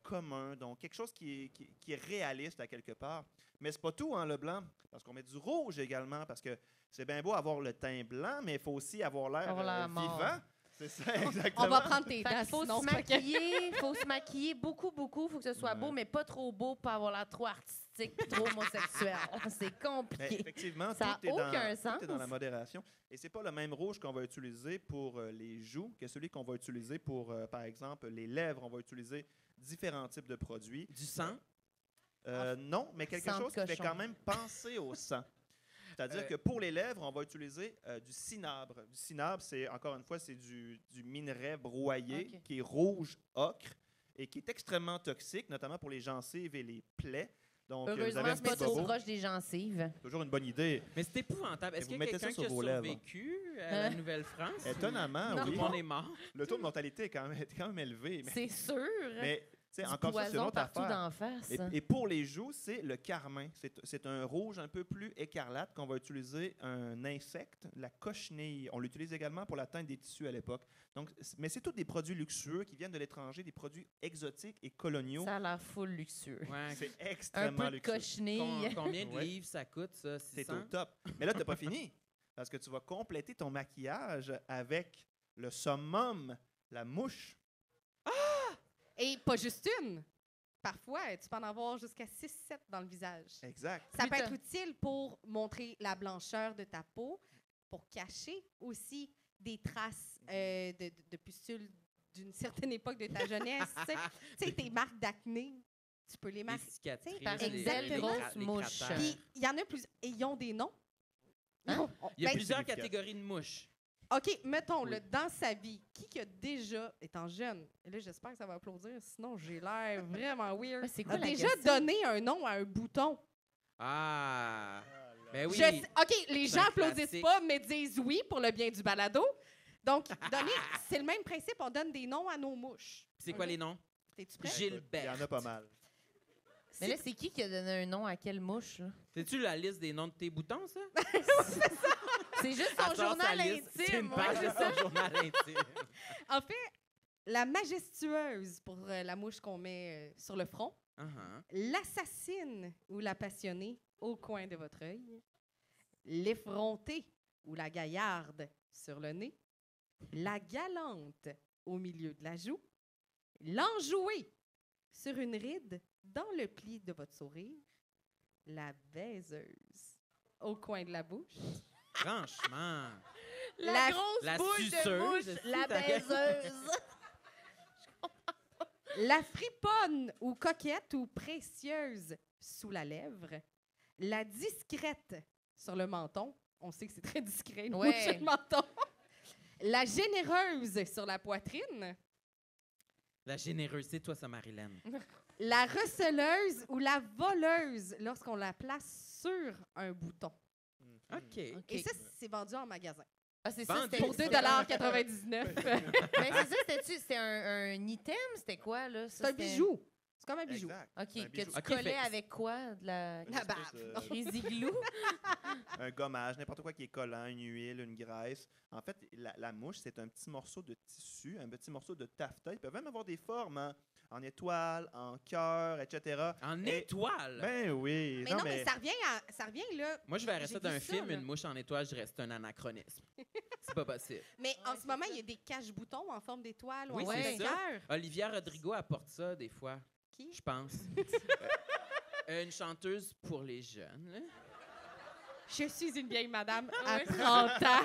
S3: commun. Donc, quelque chose qui est réaliste à quelque part. Mais c'est pas tout, hein, le blanc, parce qu'on met du rouge également, parce que c'est bien beau avoir le teint blanc, mais il faut aussi avoir l'air
S2: Avoir l'air mort.
S3: vivant. C'est ça, exactement.
S4: On va prendre tes
S2: Fait
S4: dents,
S2: qu'il faut
S4: sinon,
S2: se
S4: c'est pas que-
S2: maquiller, faut se maquiller beaucoup, beaucoup. Faut que ce soit beau,
S3: Ouais.
S2: mais pas trop beau pour avoir l'air trop artistique, trop homosexuel. C'est
S3: Mais
S2: compliqué.
S3: effectivement,
S2: Ça a
S3: tout, est
S2: aucun
S3: tout est dans
S2: sens.
S3: la modération. Et c'est pas le même rouge qu'on va utiliser pour les joues que celui qu'on va utiliser pour, par exemple, les lèvres. On va utiliser différents types de produits.
S1: Du sang?
S3: Non, mais quelque
S2: Sang de
S3: chose qui fait
S2: cochon.
S3: quand même penser au sang. C'est-à-dire que pour les lèvres, on va utiliser du cinabre. Du cinabre, c'est encore une fois, c'est du minerai broyé
S2: Ok.
S3: qui est rouge ocre et qui est extrêmement toxique, notamment pour les gencives et les plaies. Donc, vous
S2: Heureusement,
S3: avez un
S2: c'est pas
S3: petit
S2: trop
S3: bobo.
S2: proche des gencives.
S3: Toujours une bonne idée.
S1: Mais c'est épouvantable. Est-ce
S3: Et
S1: qu'il
S3: vous
S1: y a
S3: mettez ça
S1: quelqu'un
S3: sur
S1: qui a
S3: vos lèvres.
S1: survécu à la Nouvelle-France?
S3: Étonnamment,
S2: Non.
S1: Tout
S3: oui.
S1: le monde est mort.
S3: Le taux de mortalité est quand même élevé.
S2: C'est sûr.
S3: Mais tu sais,
S2: Du
S3: encore ça, c'est une
S2: poison
S3: autre
S2: partout
S3: affaire.
S2: d'en face.
S3: Et pour les joues, c'est le carmin. C'est un rouge un peu plus écarlate qu'on va utiliser un insecte, la cochenille. On l'utilise également pour la teinte des tissus à l'époque. Donc, mais c'est tous des produits luxueux qui viennent de l'étranger, des produits exotiques et coloniaux.
S2: Ça a l'air full luxueux.
S1: Ouais.
S3: C'est
S2: Un
S3: extrêmement
S2: peu de
S3: luxueux.
S2: cochenille.
S1: Combien de
S3: Ouais.
S1: livres ça coûte, ça?
S3: C'est
S1: 600?
S3: au top. Mais là, tu n'as pas fini. Parce que tu vas compléter ton maquillage avec le summum, la mouche.
S4: Et pas juste une. Parfois, tu peux en avoir jusqu'à 6-7 dans le visage.
S3: Exact.
S4: Ça peut
S2: Putain.
S4: être utile pour montrer la blancheur de ta peau, pour cacher aussi des traces de pustules d'une certaine époque de ta jeunesse. Tu sais, tes marques d'acné, tu peux les
S1: Les
S4: marquer.
S1: cicatrices,
S4: par
S1: les-
S4: exemple,
S1: les
S2: grosse
S1: cra- les
S2: mouche.
S1: cratères.
S4: Puis, il y en a plus. Et ils ont des noms.
S2: Hein?
S1: Il y a
S4: Ben,
S1: plusieurs
S3: efficace.
S1: catégories de mouches.
S4: OK, mettons,
S3: Oui.
S4: là, dans sa vie, qui a déjà, étant jeune, et là, j'espère que ça va applaudir, sinon j'ai l'air vraiment weird,
S2: Ouais, c'est quoi
S4: a
S2: la
S4: déjà
S2: question?
S4: donné un nom à un bouton.
S1: Ah! Ben oui.
S4: OK, les
S1: C'est
S4: gens
S1: un
S4: applaudissent
S1: classique.
S4: pas, mais disent oui pour le bien du balado. Donc, c'est le même principe, on donne des noms à nos mouches.
S1: C'est quoi
S4: OK?
S1: les noms?
S4: T'es-tu prêt?
S3: Il y
S1: Gilbert.
S3: en a pas mal.
S2: Mais là, c'est qui a donné un nom à quelle mouche? Là?
S1: C'est-tu la liste des noms de tes boutons, ça?
S2: C'est juste
S1: Elle
S2: son
S1: sort sa
S2: journal
S1: liste. C'est
S2: intime.
S1: une page
S2: ouais,
S1: de
S2: c'est ça.
S1: son journal intime.
S4: En fait, la majestueuse pour la mouche qu'on met sur le front,
S1: Uh-huh.
S4: l'assassine ou la passionnée au coin de votre œil, l'effrontée ou la gaillarde sur le nez, la galante au milieu de la joue, l'enjouée sur une ride dans le pli de votre sourire, la baiseuse au coin de la bouche,
S1: Franchement.
S2: La grosse
S1: la
S2: bouche de
S1: suceuse,
S2: mouche,
S1: est-ce
S2: la
S1: que t'as-
S2: baiseuse.
S4: la friponne ou coquette ou précieuse sous la lèvre, la discrète sur le menton. On sait que c'est très discret, une
S2: Ouais.
S4: mouche sur le menton. La généreuse sur la poitrine,
S1: La générosité, toi, ça, Marilyn.
S4: la receleuse ou la voleuse lorsqu'on la place sur un bouton.
S1: OK.
S4: Et ça, c'est vendu en magasin.
S2: Ah, c'est ça,
S1: Vendu.
S2: c'était
S4: Pour 2,99
S2: Mais c'est ça, c'était un item? C'était quoi, là?
S4: C'est un bijou. C'est comme un bijou.
S3: Exact.
S2: OK,
S3: C'est un
S2: que
S3: bijou.
S2: tu
S1: OK,
S2: collais
S1: fait-
S2: avec quoi? De la
S3: Une
S4: La
S3: espèce,
S4: bave.
S2: Résiglou?
S3: un gommage, n'importe quoi qui est collant, une huile, une graisse. En fait, la mouche, c'est un petit morceau de tissu, un petit morceau de taffetas. Ils peuvent même avoir des formes hein, en étoile, en cœur, etc.
S1: En
S3: Et-
S1: étoile.
S3: Ben oui.
S4: Mais non, mais ça revient là.
S1: Moi, je verrais
S4: J'ai
S1: ça d'un
S4: vu ça,
S1: film,
S4: là.
S1: une mouche en étoile, je reste un anachronisme. C'est pas possible.
S4: Mais en
S2: Ouais,
S4: ce
S2: c'est
S4: moment,
S2: ça.
S4: il y a des cache-boutons en forme d'étoile
S1: Oui,
S4: ou en
S1: c'est
S4: forme de
S1: ça.
S4: cœur.
S1: Olivia Rodrigo apporte ça des fois,
S4: Qui?
S1: je pense. Une chanteuse pour les jeunes. Là.
S4: Je suis une vieille madame à
S2: Ouais.
S4: 30 ans.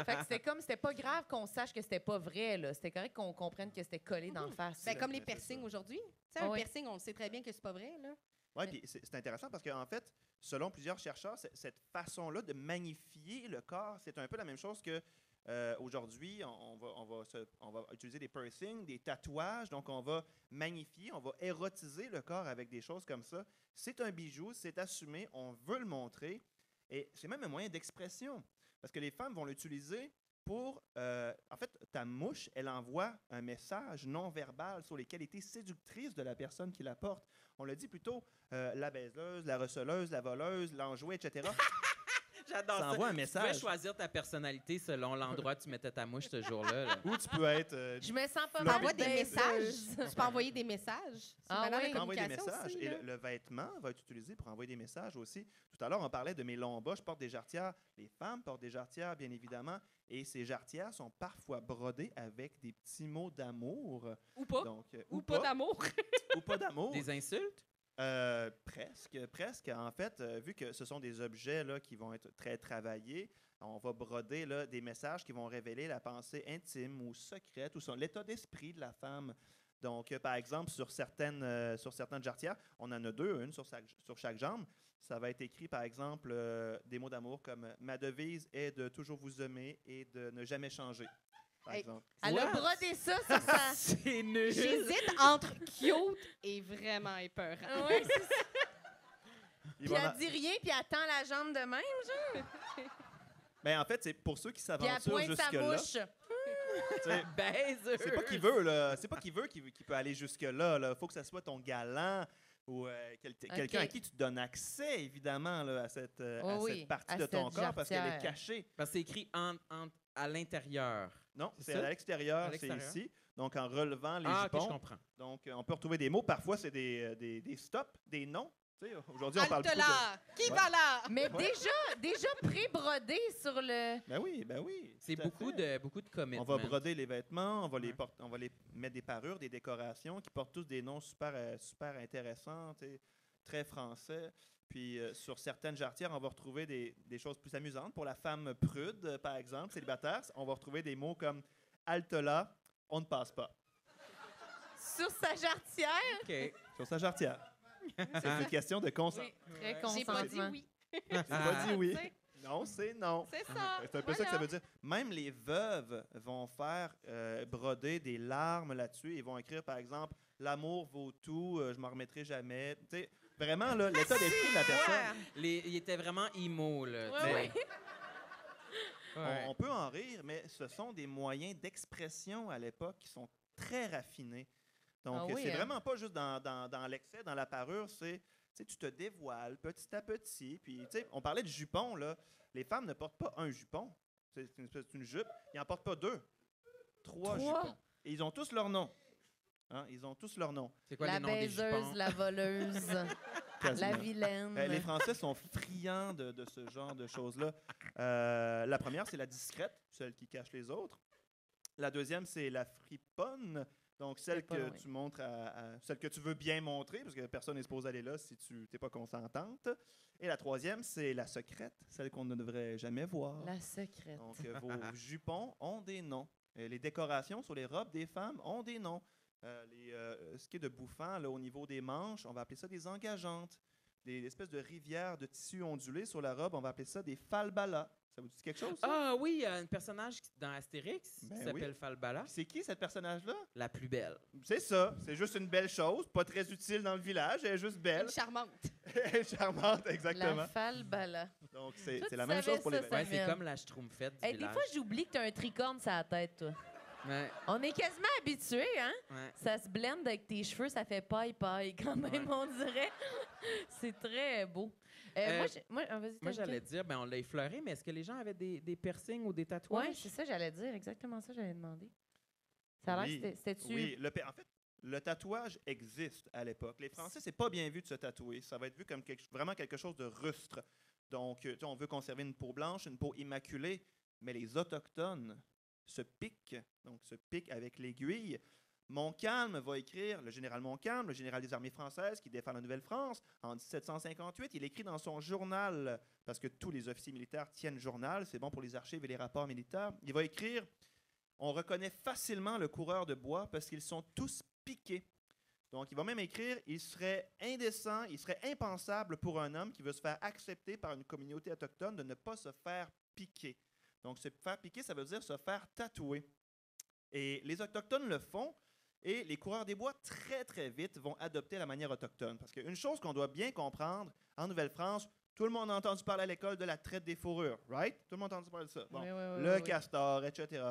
S2: Fait que c'était pas grave qu'on sache que c'était pas vrai, là. C'était correct qu'on comprenne que c'était collé d'en face.
S4: Ben,
S2: là.
S4: comme les
S3: c'est ça.
S4: piercings aujourd'hui. Tu sais,
S2: Ah
S4: un
S2: ouais.
S4: piercing, on le sait très bien que c'est pas vrai. Là.
S3: Oui, puis c'est intéressant parce qu'en fait, selon plusieurs chercheurs, cette façon-là de magnifier le corps, c'est un peu la même chose que aujourd'hui, on va utiliser des piercings, des tatouages, donc on va magnifier, on va érotiser le corps avec des choses comme ça. C'est un bijou, c'est assumé, on veut le montrer, et c'est même un moyen d'expression, parce que les femmes vont l'utiliser pour... en fait, ta mouche, elle envoie un message non verbal sur les qualités séductrices de la personne qui la porte. On le dit plutôt, la baiseuse, la receleuse, la voleuse, l'enjouée, etc.
S1: J'adore
S3: Ça
S1: ça.
S3: envoie un
S1: Tu
S3: message.
S1: pouvais choisir ta personnalité selon l'endroit où tu mettais ta mouche ce jour-là. là.
S3: Ou tu peux être...
S2: Je me sens pas
S4: Tu
S2: mal
S4: envoies des
S2: baiseuse.
S4: messages. Tu peux envoyer des messages. C'est
S2: Ah
S4: maintenant
S2: oui.
S4: la
S3: envoyer des
S4: communication
S3: messages.
S4: aussi,
S3: Et
S4: là.
S3: le vêtement va être utilisé pour envoyer des messages aussi. Tout à l'heure, on parlait de mes longs bas. Je porte des jarretières. Les femmes portent des jarretières, bien évidemment. Et ces jarretières sont parfois brodées avec des petits mots d'amour.
S4: Ou pas.
S3: Donc,
S4: Ou pas d'amour.
S3: Ou pas d'amour.
S1: Des insultes?
S3: Presque. En fait, vu que ce sont des objets là, qui vont être très travaillés, on va broder là, des messages qui vont révéler la pensée intime ou secrète ou l'état d'esprit de la femme. Donc, par exemple, sur certaines jarretières, on en a deux, une sur chaque jambe. Ça va être écrit, par exemple, des mots d'amour comme « Ma devise est de toujours vous aimer et de ne jamais changer », par
S4: Hey,
S3: exemple.
S2: Elle a
S1: What?
S2: brodé ça sur sa...
S1: C'est nul!
S4: J'hésite entre cute et vraiment épeurant.
S2: Oui, c'est ça.
S3: Ils
S2: Puis
S3: vont
S2: elle
S3: en-
S2: dit rien, puis elle tend la jambe de même,
S3: Ben, en fait, c'est pour ceux qui
S2: puis elle
S3: s'aventurent
S2: pointe sa
S3: jusque-là.
S2: mouche.
S3: tu sais,
S1: Baiseuse!
S3: C'est pas qu'il veut, là. C'est pas qu'il veut qui peut aller jusque-là. Il faut que ça soit ton galant ou quelqu'un à qui tu donnes accès, évidemment, là, à cette
S2: oui,
S3: partie
S2: à
S3: de ton
S2: cette
S3: corps parce qu'elle est
S2: jarretière.
S3: cachée.
S1: Parce que c'est écrit à l'intérieur.
S3: Non,
S1: C'est
S3: c'est
S1: ça?
S3: à l'extérieur,
S1: À
S3: c'est
S1: l'extérieur?
S3: ici. Donc, en relevant les
S1: Ah, ok, je
S3: jupons.
S1: comprends.
S3: Donc, on peut retrouver des mots. Parfois, c'est des stops, des noms. Tu sais, aujourd'hui, on parle
S4: Halte
S3: beaucoup de...
S4: là! Qui
S3: Ouais.
S4: va là?
S2: Mais
S3: Ouais.
S2: déjà pré-brodé sur le...
S3: Ben oui.
S1: C'est
S3: tout à fait.
S1: beaucoup de commitment.
S3: On va broder les vêtements, on va
S1: Ouais.
S3: on va les mettre des parures, des décorations qui portent tous des noms super intéressants, tu sais, très français. Puis sur certaines jarretières, on va retrouver des choses plus amusantes. Pour la femme prude, par exemple, célibataire, on va retrouver des mots comme halte là, on ne passe pas.
S2: Sur sa jarretière.
S1: OK.
S3: Sur sa jarretière. C'est une question de consentement.
S2: Oui, très
S4: J'ai pas dit
S2: consentement.
S4: oui.
S3: Tu pas dit oui.
S4: Tu sais,
S3: Non, c'est non.
S4: C'est ça.
S3: C'est un peu ça que ça veut dire. Même les veuves vont faire broder des larmes là-dessus. Ils vont écrire, par exemple, « L'amour vaut tout, je m'en remettrai jamais ». Tu sais, vraiment, là, l'état d'esprit de la personne.
S1: Il était vraiment emo, là.
S2: Ouais,
S1: tu sais.
S2: ouais.
S1: Ouais.
S3: On peut en rire, mais ce sont des moyens d'expression à l'époque qui sont très raffinés. Donc,
S2: Ah oui,
S3: c'est
S2: hein?
S3: vraiment pas juste dans l'excès, dans la parure, c'est... Tu sais, tu te dévoiles petit à petit. Puis, tu sais, on parlait de jupon, là. Les femmes ne portent pas un jupon. C'est une jupe. Ils n'en portent pas deux. Trois jupons. Et ils ont tous leur nom. Hein? Ils ont tous leur nom.
S1: C'est quoi
S2: La
S1: les noms des jupons?
S2: baiseuse, la voleuse,
S3: Quasiment.
S2: la vilaine.
S3: Les Français sont friands de ce genre de choses-là. La première, c'est la discrète, celle qui cache les autres. La deuxième, c'est la friponne. Donc, celle
S2: C'est pas
S3: que
S2: loin.
S3: tu montres celle que tu veux bien montrer, parce que personne n'est supposé aller là si tu n'es pas consentante. Et la troisième, c'est la secrète, celle qu'on ne devrait jamais voir.
S2: La secrète.
S3: Donc, vos jupons ont des noms. Les décorations sur les robes des femmes ont des noms. Ce qui est de bouffant, là, au niveau des manches, on va appeler ça des engageantes. Des espèces de rivières de tissu ondulé sur la robe, on va appeler ça des falbalas. Ça vous dit quelque chose, ça?
S1: Ah oui, il y a un personnage dans Astérix
S3: Ben
S1: qui s'appelle
S3: oui.
S1: Falbala.
S3: C'est qui, cette personnage-là?
S1: La plus belle.
S3: C'est ça. C'est juste une belle chose, pas très utile dans le village, elle est juste belle.
S4: Une charmante.
S3: Elle est charmante, exactement.
S2: La falbala.
S3: Donc,
S2: Toi,
S3: c'est
S2: tu
S3: la même
S2: savais
S3: chose pour les
S2: ça,
S3: vêtements.
S1: Ouais,
S2: Samuel.
S1: c'est comme la schtroumpfette du
S2: Hey, des
S1: village.
S2: fois, j'oublie que t'as un tricorne sur la tête, toi.
S1: Ouais,
S2: On est quasiment habitués, hein?
S1: ouais.
S2: Ça se blende avec tes cheveux, ça fait paille quand même,
S1: Ouais.
S2: on dirait. C'est très beau. Vas-y,
S1: Moi, j'allais dire, on l'a effleuré, mais est-ce que les gens avaient des piercings ou des
S2: Oui,
S1: tatouages?
S2: c'est ça, j'allais dire. Exactement ça, j'allais demander. Ça a l'air
S3: Oui,
S2: que c'était-tu...
S3: Oui, en fait, le tatouage existe à l'époque. Les Français, c'est pas bien vu de se tatouer. Ça va être vu comme vraiment quelque chose de rustre. Donc, tu sais, on veut conserver une peau blanche, une peau immaculée, mais les Autochtones se piquent avec l'aiguille. Montcalm va écrire, le général Montcalm, le général des armées françaises qui défend la Nouvelle-France, en 1758, il écrit dans son journal, parce que tous les officiers militaires tiennent journal, c'est bon pour les archives et les rapports militaires, il va écrire « On reconnaît facilement le coureur de bois parce qu'ils sont tous piqués. Donc, il va même écrire, il serait indécent, il serait impensable pour un homme qui veut se faire accepter par une communauté autochtone de ne pas se faire piquer. Donc, se faire piquer, ça veut dire se faire tatouer. Et les Autochtones le font, et les coureurs des bois, très, très vite, vont adopter la manière autochtone. Parce qu'une chose qu'on doit bien comprendre, en Nouvelle-France, tout le monde a entendu parler à l'école de la traite des fourrures, right? Tout le monde a entendu parler de ça. Bon, le castor, etc.,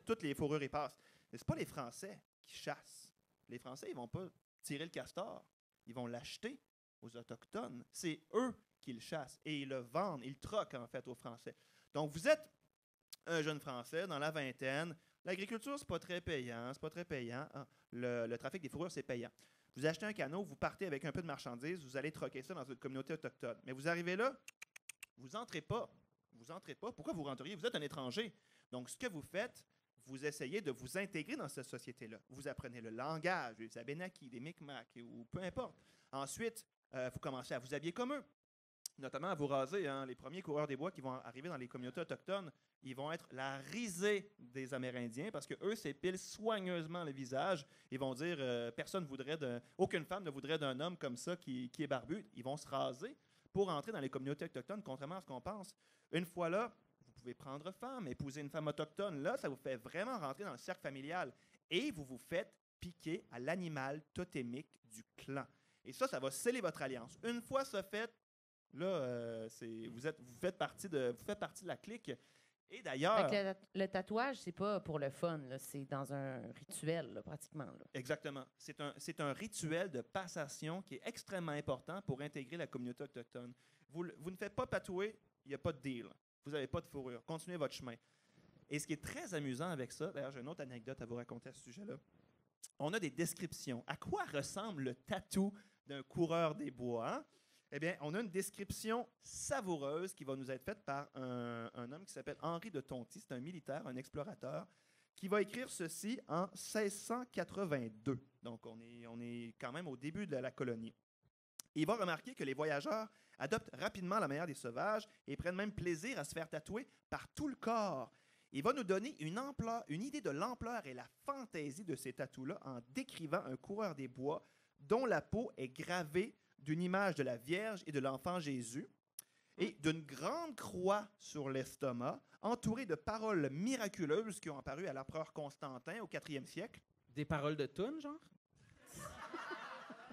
S3: toutes les fourrures y passent. Mais ce n'est pas les Français qui chassent. Les Français, ils ne vont pas tirer le castor. Ils vont l'acheter aux Autochtones. C'est eux qui le chassent et ils le vendent, ils le troquent en fait aux Français. Donc, vous êtes un jeune Français dans la vingtaine. L'agriculture, c'est pas très payant. C'est pas très payant. Hein. Le trafic des fourrures, c'est payant. Vous achetez un canot, vous partez avec un peu de marchandises, vous allez troquer ça dans une communauté autochtone. Mais vous arrivez là, vous entrez pas. Vous entrez pas. Pourquoi vous rentreriez? Vous êtes un étranger. Donc, ce que vous faites, vous essayez de vous intégrer dans cette société-là. Vous apprenez le langage, les Abénaquis, des Micmacs, ou peu importe. Ensuite, vous commencez à vous habiller comme eux, notamment à vous raser. Hein. Les premiers coureurs des bois qui vont arriver dans les communautés autochtones, ils vont être la risée des Amérindiens parce qu'eux s'épilent soigneusement le visage. Ils vont dire, aucune femme ne voudrait d'un homme comme ça qui est barbu. Ils vont se raser pour entrer dans les communautés autochtones, contrairement à ce qu'on pense. Une fois là, vous pouvez prendre femme, épouser une femme autochtone. Là, ça vous fait vraiment rentrer dans le cercle familial. Et vous vous faites piquer à l'animal totémique du clan. Et ça va sceller votre alliance. Une fois ça fait, là, vous faites partie de la clique. Et d'ailleurs...
S2: Le tatouage, c'est pas pour le fun, là, c'est dans un rituel, là, pratiquement. Là.
S3: Exactement. C'est un rituel de passation qui est extrêmement important pour intégrer la communauté autochtone. Vous ne faites pas tatouer, il n'y a pas de deal. Vous n'avez pas de fourrure. Continuez votre chemin. Et ce qui est très amusant avec ça, d'ailleurs, j'ai une autre anecdote à vous raconter à ce sujet-là. On a des descriptions. À quoi ressemble le tatou d'un coureur des bois? Hein? Eh bien, on a une description savoureuse qui va nous être faite par un homme qui s'appelle Henri de Tonty. C'est un militaire, un explorateur, qui va écrire ceci en 1682. Donc, on est quand même au début de la colonie. Il va remarquer que les voyageurs adoptent rapidement la manière des sauvages et prennent même plaisir à se faire tatouer par tout le corps. Il va nous donner une idée de l'ampleur et la fantaisie de ces tatous-là en décrivant un coureur des bois dont la peau est gravée d'une image de la Vierge et de l'enfant Jésus et d'une grande croix sur l'estomac, entourée de paroles miraculeuses qui ont apparu à l'empereur Constantin au 4e siècle.
S1: Des paroles de tunes, genre?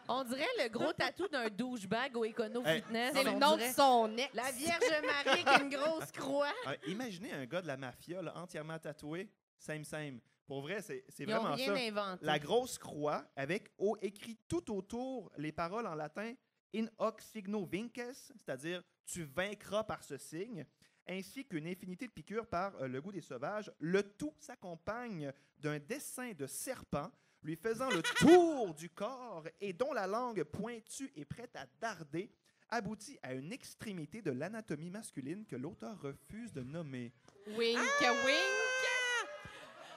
S2: On dirait le gros tatou d'un douchebag au Econo Fitness.
S4: C'est le nom de son ex.
S2: La Vierge Marie avec une grosse croix.
S3: Imaginez un gars de la mafia là, entièrement tatoué, same. Pour vrai, c'est
S2: Ils
S3: vraiment
S2: n'ont rien
S3: ça.
S2: inventé.
S3: La grosse croix avec écrit tout autour les paroles en latin in hoc signo vinces, c'est-à-dire tu vaincras par ce signe, ainsi qu'une infinité de piqûres par le goût des sauvages. Le tout s'accompagne d'un dessin de serpent lui faisant le tour du corps et dont la langue pointue et prête à darder aboutit à une extrémité de l'anatomie masculine que l'auteur refuse de nommer.
S4: Wink, wink.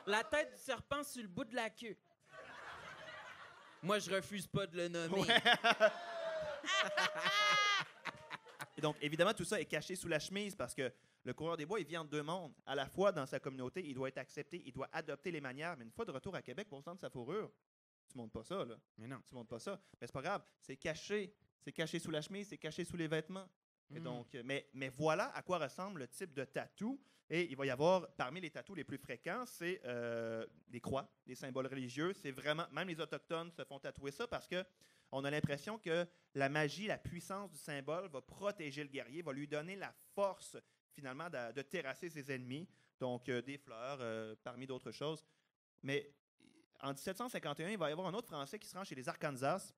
S1: La tête du serpent sur le bout de la queue. Moi, je refuse pas de le nommer.
S3: Ouais. Et donc, évidemment, tout ça est caché sous la chemise parce que le coureur des bois, il vit en deux mondes. À la fois, dans sa communauté, il doit être accepté, il doit adopter les manières. Mais une fois de retour à Québec pour se rendre sa fourrure, tu montes pas ça, là.
S1: Mais non.
S3: Tu montes pas ça. Mais c'est pas grave, c'est caché. C'est caché sous la chemise, c'est caché sous les vêtements. Et donc, mais voilà à quoi ressemble le type de tatou. Et il va y avoir, parmi les tatous les plus fréquents, c'est des croix, des symboles religieux. C'est vraiment, même les Autochtones se font tatouer ça parce que on a l'impression que la magie, la puissance du symbole va protéger le guerrier, va lui donner la force, finalement, de terrasser ses ennemis. Donc, des fleurs, parmi d'autres choses. Mais en 1751, il va y avoir un autre Français qui se rend chez les Arkansas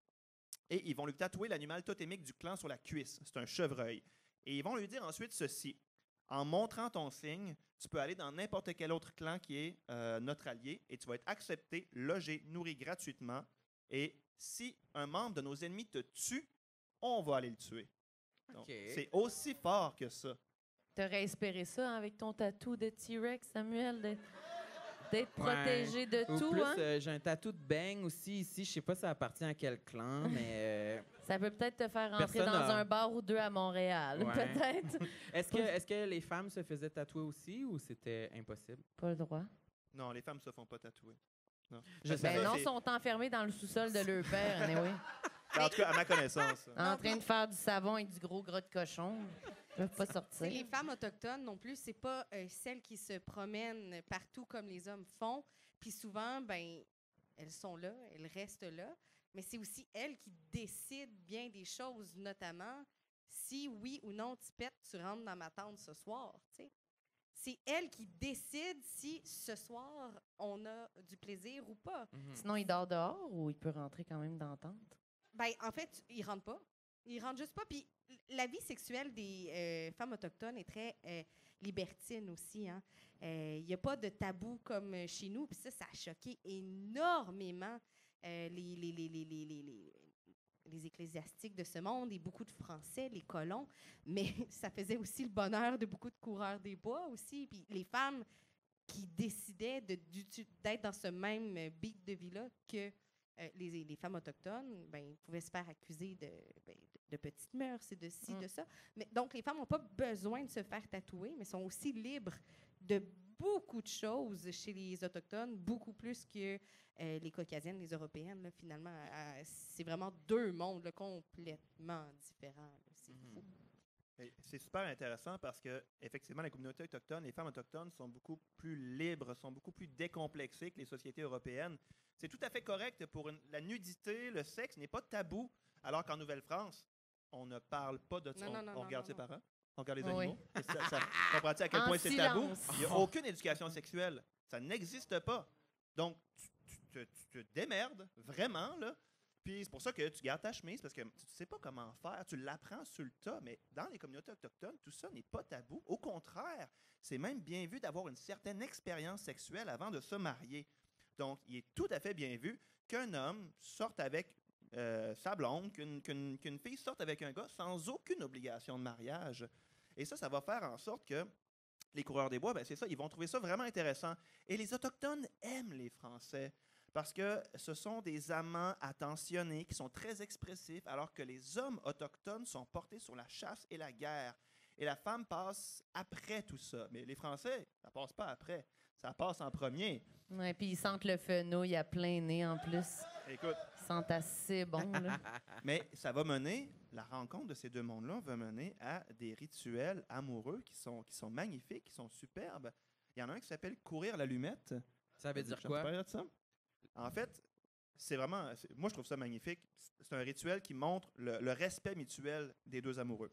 S3: et ils vont lui tatouer l'animal totémique du clan sur la cuisse. C'est un chevreuil. Et ils vont lui dire ensuite ceci. En montrant ton signe, tu peux aller dans n'importe quel autre clan qui est notre allié et tu vas être accepté, logé, nourri gratuitement. Et si un membre de nos ennemis te tue, on va aller le tuer. Donc, c'est aussi fort que ça.
S2: T'aurais espéré ça hein, avec ton tatou de T-Rex, Samuel, d'être protégé de
S1: Ou
S2: tout.
S1: plus,
S2: Hein?
S1: j'ai un tatou de bang aussi ici. Je sais pas ça appartient à quel clan, mais...
S2: Ça peut peut-être te faire rentrer
S1: Personne
S2: dans
S1: a-
S2: un bar ou deux à Montréal,
S1: Ouais.
S2: peut-être.
S1: Est-ce que les femmes se faisaient tatouer aussi ou c'était impossible?
S2: Pas le droit.
S3: Non, les femmes se font pas tatouer.
S1: Je
S3: Ben,
S1: sais.
S2: Ben non,
S3: c'est-
S2: ils sont enfermés dans le sous-sol de leur père, anyway.
S3: En tout cas, à ma connaissance.
S2: En train de faire du savon avec du gros gras de cochon. Ils peuvent pas
S4: C'est
S2: sortir.
S4: les femmes autochtones non plus, c'est pas celles qui se promènent partout comme les hommes font. Puis souvent, ben, elles sont là, elles restent là. Mais c'est aussi elles qui décident bien des choses, notamment si oui ou non, Tipette, tu rentres dans ma tente ce soir. Tu sais. C'est elles qui décident si ce soir on a du plaisir ou pas.
S1: Mhm.
S2: Sinon, il dort dehors ou il peut rentrer quand même dans la tente?
S4: Ben, en fait, ils rentrent pas. Ils rentrent juste pas. Puis la vie sexuelle des femmes autochtones est très libertine aussi. Hein. Il n'y a pas de tabou comme chez nous. Puis ça a choqué énormément les ecclésiastiques de ce monde et beaucoup de Français, les colons. Mais ça faisait aussi le bonheur de beaucoup de coureurs des bois aussi. Puis les femmes qui décidaient d'être dans ce même beat de vie-là que les femmes autochtones, ben, pouvaient se faire accuser de petites mœurs et de ci, de ça. Mais, donc, les femmes n'ont pas besoin de se faire tatouer, mais sont aussi libres de beaucoup de choses chez les Autochtones, beaucoup plus que les Caucasiennes, les Européennes. Là, finalement, c'est vraiment deux mondes là, complètement différents. Là. C'est fou.
S3: Et c'est super intéressant parce que, effectivement, les communautés autochtones, les femmes autochtones sont beaucoup plus libres, sont beaucoup plus décomplexées que les sociétés européennes. C'est tout à fait correct pour la nudité, le sexe n'est pas tabou, alors qu'en Nouvelle-France, on ne parle pas de ça. On regarde ses parents, on regarde les
S2: Oui.
S3: animaux. Et comprends-tu à quel
S2: En
S3: point c'est tabou?
S2: silence.
S3: Il n'y a aucune éducation sexuelle. Ça n'existe pas. Donc, tu te démerdes, vraiment, là. Puis c'est pour ça que tu gardes ta chemise, parce que tu ne sais pas comment faire. Tu l'apprends sur le tas. Mais dans les communautés autochtones, tout ça n'est pas tabou. Au contraire, c'est même bien vu d'avoir une certaine expérience sexuelle avant de se marier. Donc, il est tout à fait bien vu qu'un homme sorte avec sa blonde, qu'une fille sorte avec un gars sans aucune obligation de mariage. Et ça va faire en sorte que les coureurs des bois, ben c'est ça, ils vont trouver ça vraiment intéressant. Et les Autochtones aiment les Français parce que ce sont des amants attentionnés qui sont très expressifs, alors que les hommes autochtones sont portés sur la chasse et la guerre. Et la femme passe après tout ça. Mais les Français, ça passe pas après. Ça passe en premier.
S2: Ouais, puis ils sentent le fenouil à plein nez en plus.
S3: Écoute,
S2: Ils sentent assez bon, là.
S3: mais ça va mener, la rencontre de ces deux mondes-là va mener à des rituels amoureux qui sont magnifiques, qui sont superbes. Il y en a un qui s'appelle courir l'allumette.
S1: Ça veut dire
S3: Je te
S1: quoi?
S3: parlerai de ça. En fait, moi je trouve ça magnifique. C'est un rituel qui montre le respect mutuel des deux amoureux.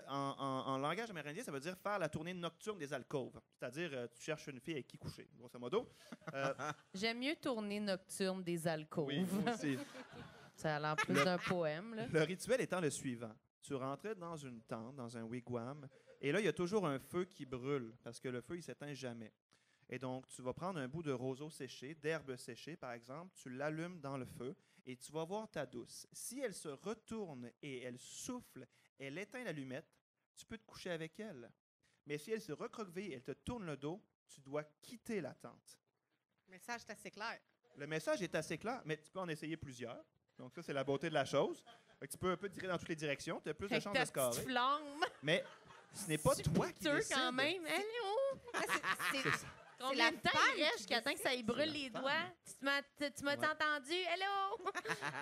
S3: En langage amérindien, ça veut dire faire la tournée nocturne des alcôves. C'est-à-dire, tu cherches une fille avec qui coucher, grosso modo.
S2: J'aime mieux tourner nocturne des alcôves.
S3: Oui, moi aussi.
S2: Ça a l'air plus d'un poème, là.
S3: Le rituel étant le suivant. Tu rentrais dans une tente, dans un wigwam, et là, il y a toujours un feu qui brûle, parce que le feu, il s'éteint jamais. Et donc, tu vas prendre un bout de roseau séché, d'herbe séchée, par exemple, tu l'allumes dans le feu, et tu vas voir ta douce. Si elle se retourne et elle souffle, elle éteint l'allumette, tu peux te coucher avec elle. Mais si elle se recroqueville et elle te tourne le dos, tu dois quitter la tente.
S4: Le message est assez clair.
S3: Le message est assez clair, mais tu peux en essayer plusieurs. Donc ça, c'est la beauté de la chose. Fait que tu peux un peu tirer dans toutes les directions, tu as plus de
S2: Avec
S3: chances
S2: ta
S3: de scorer.
S2: petite flamme.
S3: Mais ce n'est pas toi qui
S2: Piteux
S3: décides.
S2: quand même. Allô?
S3: C'est ça.
S2: Combien
S4: la
S2: de temps
S4: femme
S2: il reste
S4: qui
S2: jusqu'à temps que ça y
S3: C'est
S2: brûle
S3: la
S2: les
S3: femme.
S2: doigts? Tu m'as
S3: Ouais.
S2: entendu? Hello?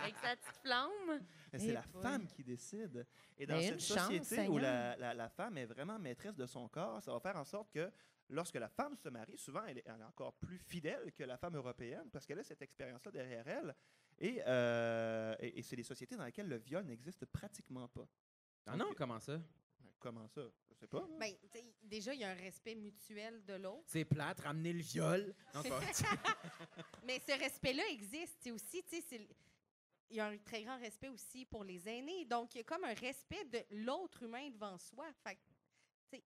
S2: Avec sa petite flamme.
S3: Mais c'est
S2: Eh
S3: la
S2: boy.
S3: femme qui décide. Et dans
S2: Mais
S3: cette
S2: une chance,
S3: société où
S2: Seigneur.
S3: la femme est vraiment maîtresse de son corps, ça va faire en sorte que lorsque la femme se marie, souvent elle est encore plus fidèle que la femme européenne parce qu'elle a cette expérience-là derrière elle. Et c'est des sociétés dans lesquelles le viol n'existe pratiquement pas.
S1: Ah non, comment ça?
S3: Comment ça? Je sais pas.
S4: Ben, tu sais, déjà, il y a un respect mutuel de l'autre.
S1: C'est plate, ramener le viol. Non, c'est pas-
S4: Mais ce respect-là existe. C'est aussi, tu sais, il y a un très grand respect aussi pour les aînés. Donc, il y a comme un respect de l'autre humain devant soi. Fait que, tu sais,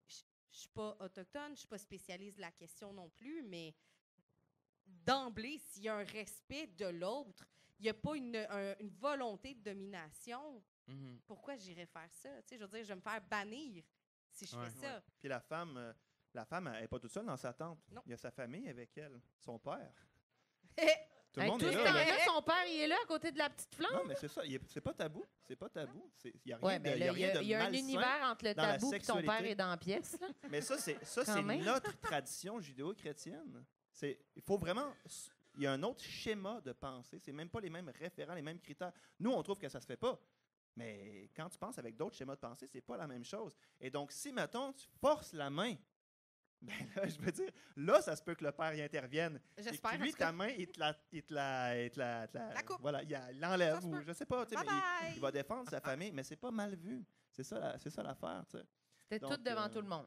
S4: je suis pas autochtone, je suis pas spécialiste de la question non plus, mais d'emblée, s'il y a un respect de l'autre, il n'y a pas une volonté de domination.
S1: Mhm.
S4: Pourquoi j'irais faire ça? Tu sais, je veux dire, je vais me faire bannir si je
S1: Ouais.
S4: fais ça.
S3: Puis la femme, elle n'est pas toute seule dans sa tente.
S4: Non.
S3: Il y a sa famille avec elle, son père. Tout le
S2: Hey,
S3: monde
S2: tout
S3: est
S2: ce
S3: là.
S2: temps-là, son père, il est là à côté de la petite flamme.
S3: Non, mais c'est ça. C'est pas tabou. C'est pas tabou. Il n'y a rien
S2: Ouais,
S3: de,
S2: mais
S3: y a
S2: là,
S3: rien de
S2: il y a un
S3: malsain.
S2: univers entre le
S3: dans la
S2: tabou et ton père
S3: sexualité.
S2: est dans la pièce. Là.
S3: Mais ça, c'est
S2: Quand même.
S3: notre tradition judéo-chrétienne. Il faut vraiment... il y a un autre schéma de pensée. C'est même pas les mêmes référents, les mêmes critères. Nous, on trouve que ça se fait pas. Mais quand tu penses avec d'autres schémas de pensée, c'est pas la même chose. Et donc, si, mettons, tu forces la main, ben là, je veux dire, là, ça se peut que le père y intervienne.
S4: J'espère.
S3: Et que lui,
S4: en tout cas.
S3: ta main, il te la
S4: coupe.
S3: voilà, il l'enlève
S4: Ça se
S3: ou
S4: peut.
S3: je sais pas, tu sais,
S4: Bye
S3: mais
S4: bye.
S3: il va défendre sa famille, mais c'est pas mal vu. C'est ça l'affaire, tu sais.
S2: C'était
S3: Donc,
S2: tout devant tout le monde.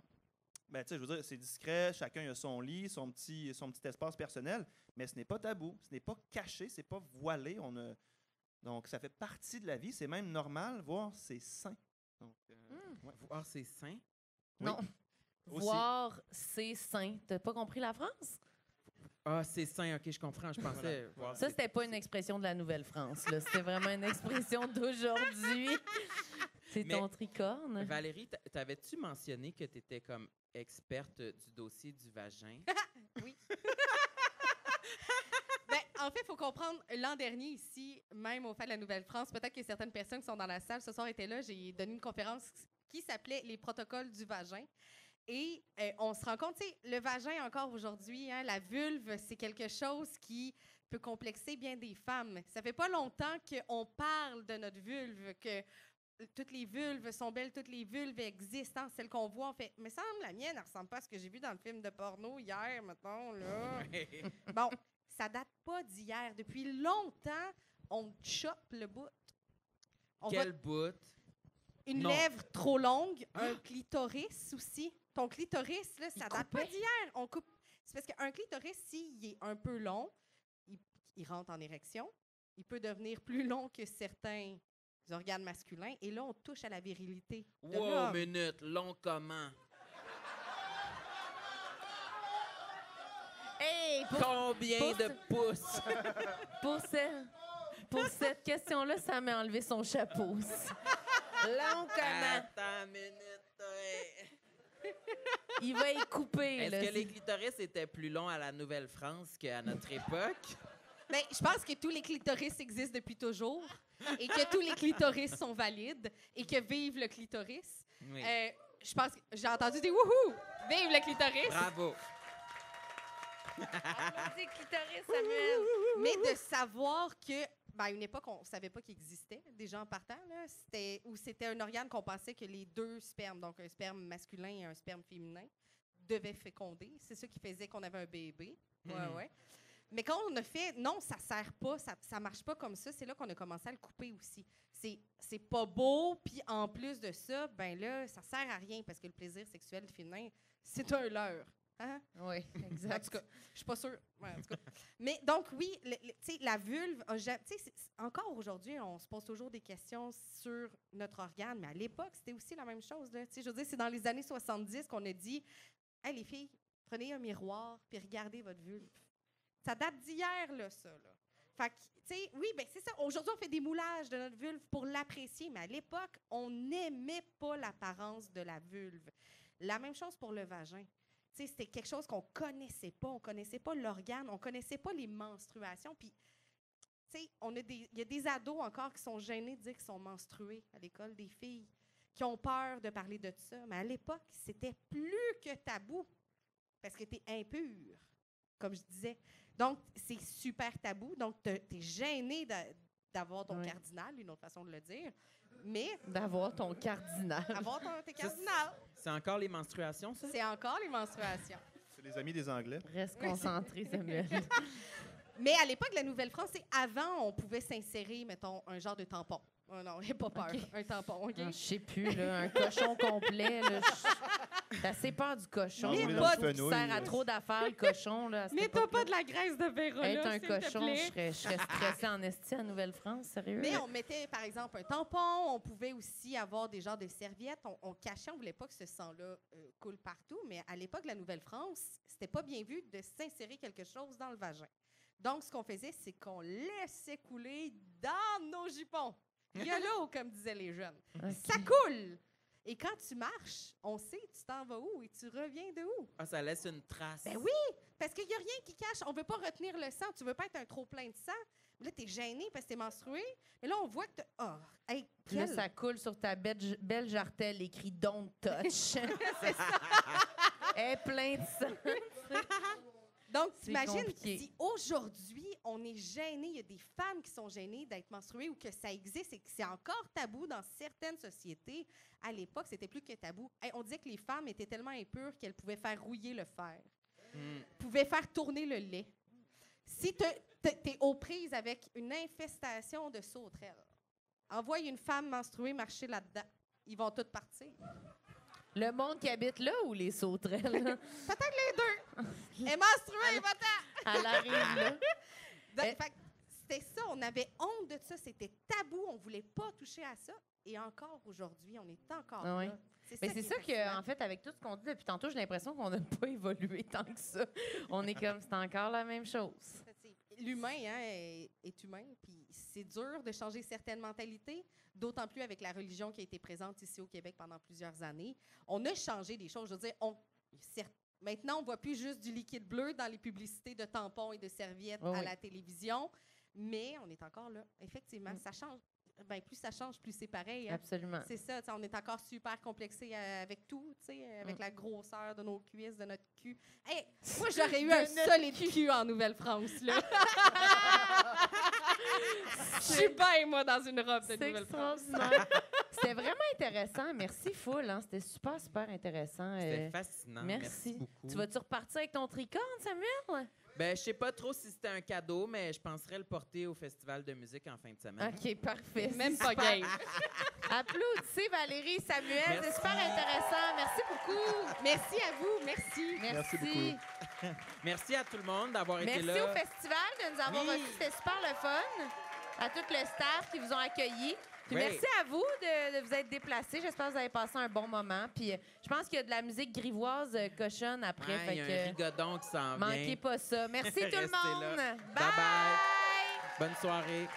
S3: Ben, tu sais, je veux dire, c'est discret, chacun a son lit, son petit espace personnel, mais ce n'est pas tabou, ce n'est pas caché, c'est pas voilé. Donc, ça fait partie de la vie, c'est même normal, voire c'est sain. Donc, ouais.
S1: Voir ses seins.
S3: Oui.
S2: Non.
S3: Aussi.
S2: Voir ses seins. T'as pas compris la France?
S1: Ah, c'est sain, OK, je comprends. Je pensais... voir
S2: Ça,
S1: ses-
S2: c'était pas une expression de la Nouvelle-France. Là. C'était vraiment une expression d'aujourd'hui. C'est
S1: Mais-
S2: ton tricorne.
S1: Valérie, t'avais-tu mentionné que tu étais comme experte du dossier du vagin?
S4: Ben, en fait, il faut comprendre, l'an dernier, ici, même au fait de la Nouvelle-France, peut-être que certaines personnes qui sont dans la salle ce soir étaient là, j'ai donné une conférence qui s'appelait « Les protocoles du vagin ». Et on se rend compte, tu sais, le vagin encore aujourd'hui, hein, la vulve, c'est quelque chose qui peut complexer bien des femmes. Ça fait pas longtemps qu'on parle de notre vulve, que toutes les vulves sont belles, toutes les vulves existent. Hein, celles qu'on voit, on fait, mais ça semble la mienne, elle ressemble pas à ce que j'ai vu dans le film de porno hier, mettons, là. Bon, ça date pas d'hier. Depuis longtemps, on chope le bout. On va-
S1: Quel bout?
S4: une
S1: Non.
S4: lèvre trop longue, un clitoris aussi. Ton clitoris, là, ça
S2: Il
S4: date pas
S2: coupait.
S4: d'hier. On coupe. C'est parce qu'un clitoris, s'il est un peu long, il rentre en érection. Il peut devenir plus long que certains organes masculins. Et là, on touche à la virilité de
S1: Wow,
S4: l'homme.
S1: minute, long comment?
S2: Hey,
S1: Combien
S2: pour
S1: de pouces?
S2: pour cette question-là, ça m'a enlevé son chapeau. Long comment?
S1: Attends une minute. Ouais.
S2: Il va y couper.
S1: Est-ce
S2: là.
S1: que les clitoris étaient plus longs à la Nouvelle-France qu'à notre époque?
S4: Mais je pense que tous les clitoris existent depuis toujours et que tous les clitoris sont valides et que vive le clitoris.
S1: Oui.
S4: Je pense que j'ai entendu des wouhou! Vive le clitoris!
S1: Bravo.
S2: Applaudis, clitoris, Samuel.
S4: Mais de savoir que, ben, à une époque, on ne savait pas qu'il existait, déjà en partant, là, c'était un organe qu'on pensait que les deux spermes, donc un sperme masculin et un sperme féminin, devaient féconder. C'est ça qui faisait qu'on avait un bébé. Ouais,
S1: Mhm.
S4: ouais. Mais quand on a fait, non, ça sert pas, ça marche pas comme ça, c'est là qu'on a commencé à le couper aussi. C'est pas beau, puis en plus de ça, ben là, ça sert à rien parce que le plaisir sexuel féminin, c'est un leurre. Hein?
S2: Oui,
S4: En
S2: exact.
S4: tout cas, je suis pas sûre. Ouais, en tout cas. Mais donc, oui, tu sais, la vulve, encore aujourd'hui, on se pose toujours des questions sur notre organe, mais à l'époque, c'était aussi la même chose. Là. Tu sais, je veux dire, c'est dans les années 70 qu'on a dit hey, les filles, prenez un miroir puis regardez votre vulve. Ça date d'hier, là, ça. Là. Fait que, tu sais, oui, ben c'est ça. Aujourd'hui, on fait des moulages de notre vulve pour l'apprécier, mais à l'époque, on n'aimait pas l'apparence de la vulve. La même chose pour le vagin. Tu sais, c'était quelque chose qu'on connaissait pas. On connaissait pas l'organe, on connaissait pas les menstruations. Puis, tu sais, il y a des ados encore qui sont gênés de dire qu'ils sont menstrués à l'école, des filles qui ont peur de parler de ça. Mais à l'époque, c'était plus que tabou parce que tu es impur, comme je disais. Donc, c'est super tabou. Donc, tu es gêné d'avoir ton
S2: Oui.
S4: cardinal, une autre façon de le dire. Mais
S2: D'avoir ton cardinal.
S4: avoir tes cardinal,
S1: C'est encore les menstruations, ça?
S4: c'est encore les menstruations.
S3: C'est les amis des Anglais.
S2: Reste concentré, Samuel.
S4: Mais à l'époque de la Nouvelle-France, avant, on pouvait s'insérer, mettons, un genre de tampon. Oh non, n'aie pas peur.
S2: OK.
S4: Un tampon, OK?
S2: Je sais plus, là, un cochon complet. Là, t'as assez peur du cochon.
S4: Mais
S2: là,
S4: pas
S2: faut qu'il
S3: fenouil.
S2: sert à trop d'affaires, le cochon. Là, à cette
S4: Mets-toi
S2: époque-là.
S4: pas de la graisse de Véro,
S2: Être
S4: là,
S2: un
S4: s'il te
S2: cochon,
S4: plaît.
S2: je serais stressée en esti à Nouvelle-France, sérieux?
S4: Mais on mettait, par exemple, un tampon. On pouvait aussi avoir des genres de serviettes. On cachait, on voulait pas que ce sang-là coule partout. Mais à l'époque de la Nouvelle-France, c'était pas bien vu de s'insérer quelque chose dans le vagin. Donc, ce qu'on faisait, c'est qu'on laissait couler dans nos jupons. YOLO, comme disaient les jeunes.
S2: Ok.
S4: Ça coule! Et quand tu marches, on sait tu t'en vas où et tu reviens de où.
S1: Ah, ça laisse une trace.
S4: Ben oui, parce qu'il n'y a rien qui cache. On ne veut pas retenir le sang. Tu ne veux pas être un trop plein de sang. Là, tu es gêné parce que tu es menstrué. Mais là, on voit que tu as... Oh, hey,
S2: Puis là,
S4: quel-
S2: ça coule sur ta belle jartelle écrit Don't touch.
S4: C'est ça.
S2: Elle est plein de sang.
S4: Donc,
S2: C'est
S4: t'imagines
S2: compliqué.
S4: si aujourd'hui, on est gêné, il y a des femmes qui sont gênées d'être menstruées ou que ça existe et que c'est encore tabou dans certaines sociétés. À l'époque, c'était plus que tabou. Hey, on disait que les femmes étaient tellement impures qu'elles pouvaient faire rouiller le fer, pouvaient faire tourner le lait. Si t'es aux prises avec une infestation de sauterelles, envoie une femme menstruée marcher là-dedans. Ils vont toutes partir.
S2: Le monde qui habite là ou les sauterelles?
S4: Peut-être les deux. Elle est menstruée, va-t'en!
S2: Elle arrive là.
S4: Fait que c'était ça, on avait honte de ça, c'était tabou, on voulait pas toucher à ça. Et encore aujourd'hui, on est encore
S2: Ah ouais.
S4: là.
S2: Mais
S4: qui
S2: c'est
S4: est
S2: ça
S4: fascinant.
S2: qu'en fait, avec tout ce qu'on dit depuis tantôt, j'ai l'impression qu'on n'a pas évolué tant que ça. On est comme, c'est encore la même chose.
S4: L'humain est humain, puis c'est dur de changer certaines mentalités, d'autant plus avec la religion qui a été présente ici au Québec pendant plusieurs années. On a changé des choses. Je veux dire, maintenant, on ne voit plus juste du liquide bleu dans les publicités de tampons et de serviettes à la télévision, mais on est encore là. Effectivement, ça change. Ben, plus ça change, plus c'est pareil. Hein?
S2: Absolument.
S4: C'est ça, on est encore super complexé avec tout, avec la grosseur de nos cuisses, de notre cul. Hey, moi, j'aurais eu un solide cul en Nouvelle-France, là. Je suis bien, moi, dans une robe de
S2: C'est
S4: Nouvelle-France.
S2: extraordinaire. C'était vraiment intéressant. Merci, full. Hein? C'était super, super intéressant.
S1: C'était fascinant.
S2: Merci.
S1: Beaucoup.
S2: Tu vas-tu repartir avec ton tricorne, Samuel?
S1: Ben, je sais pas trop si c'était un cadeau, mais je penserais le porter au festival de musique en fin de semaine.
S2: OK, parfait.
S4: Même pas
S2: Super.
S4: game.
S2: Applaudissez Valérie, Samuel.
S1: Merci.
S2: C'est super intéressant. Merci beaucoup.
S4: Merci à vous, merci.
S2: Merci.
S3: beaucoup.
S1: Merci à tout le monde d'avoir été
S2: Merci
S1: là.
S2: au festival de nous avoir
S1: Oui.
S2: reçus. C'était super le fun. À tout le staff qui vous ont accueillis. Puis
S1: Oui.
S2: merci à vous de vous être déplacés. J'espère que vous avez passé un bon moment. Puis je pense qu'il y a de la musique grivoise cochonne après.
S1: Ouais, il y a un rigodon qui s'en vient.
S2: manquez pas ça. Merci tout le
S1: Restez là.
S2: monde.
S1: Bye bye. Bonne soirée.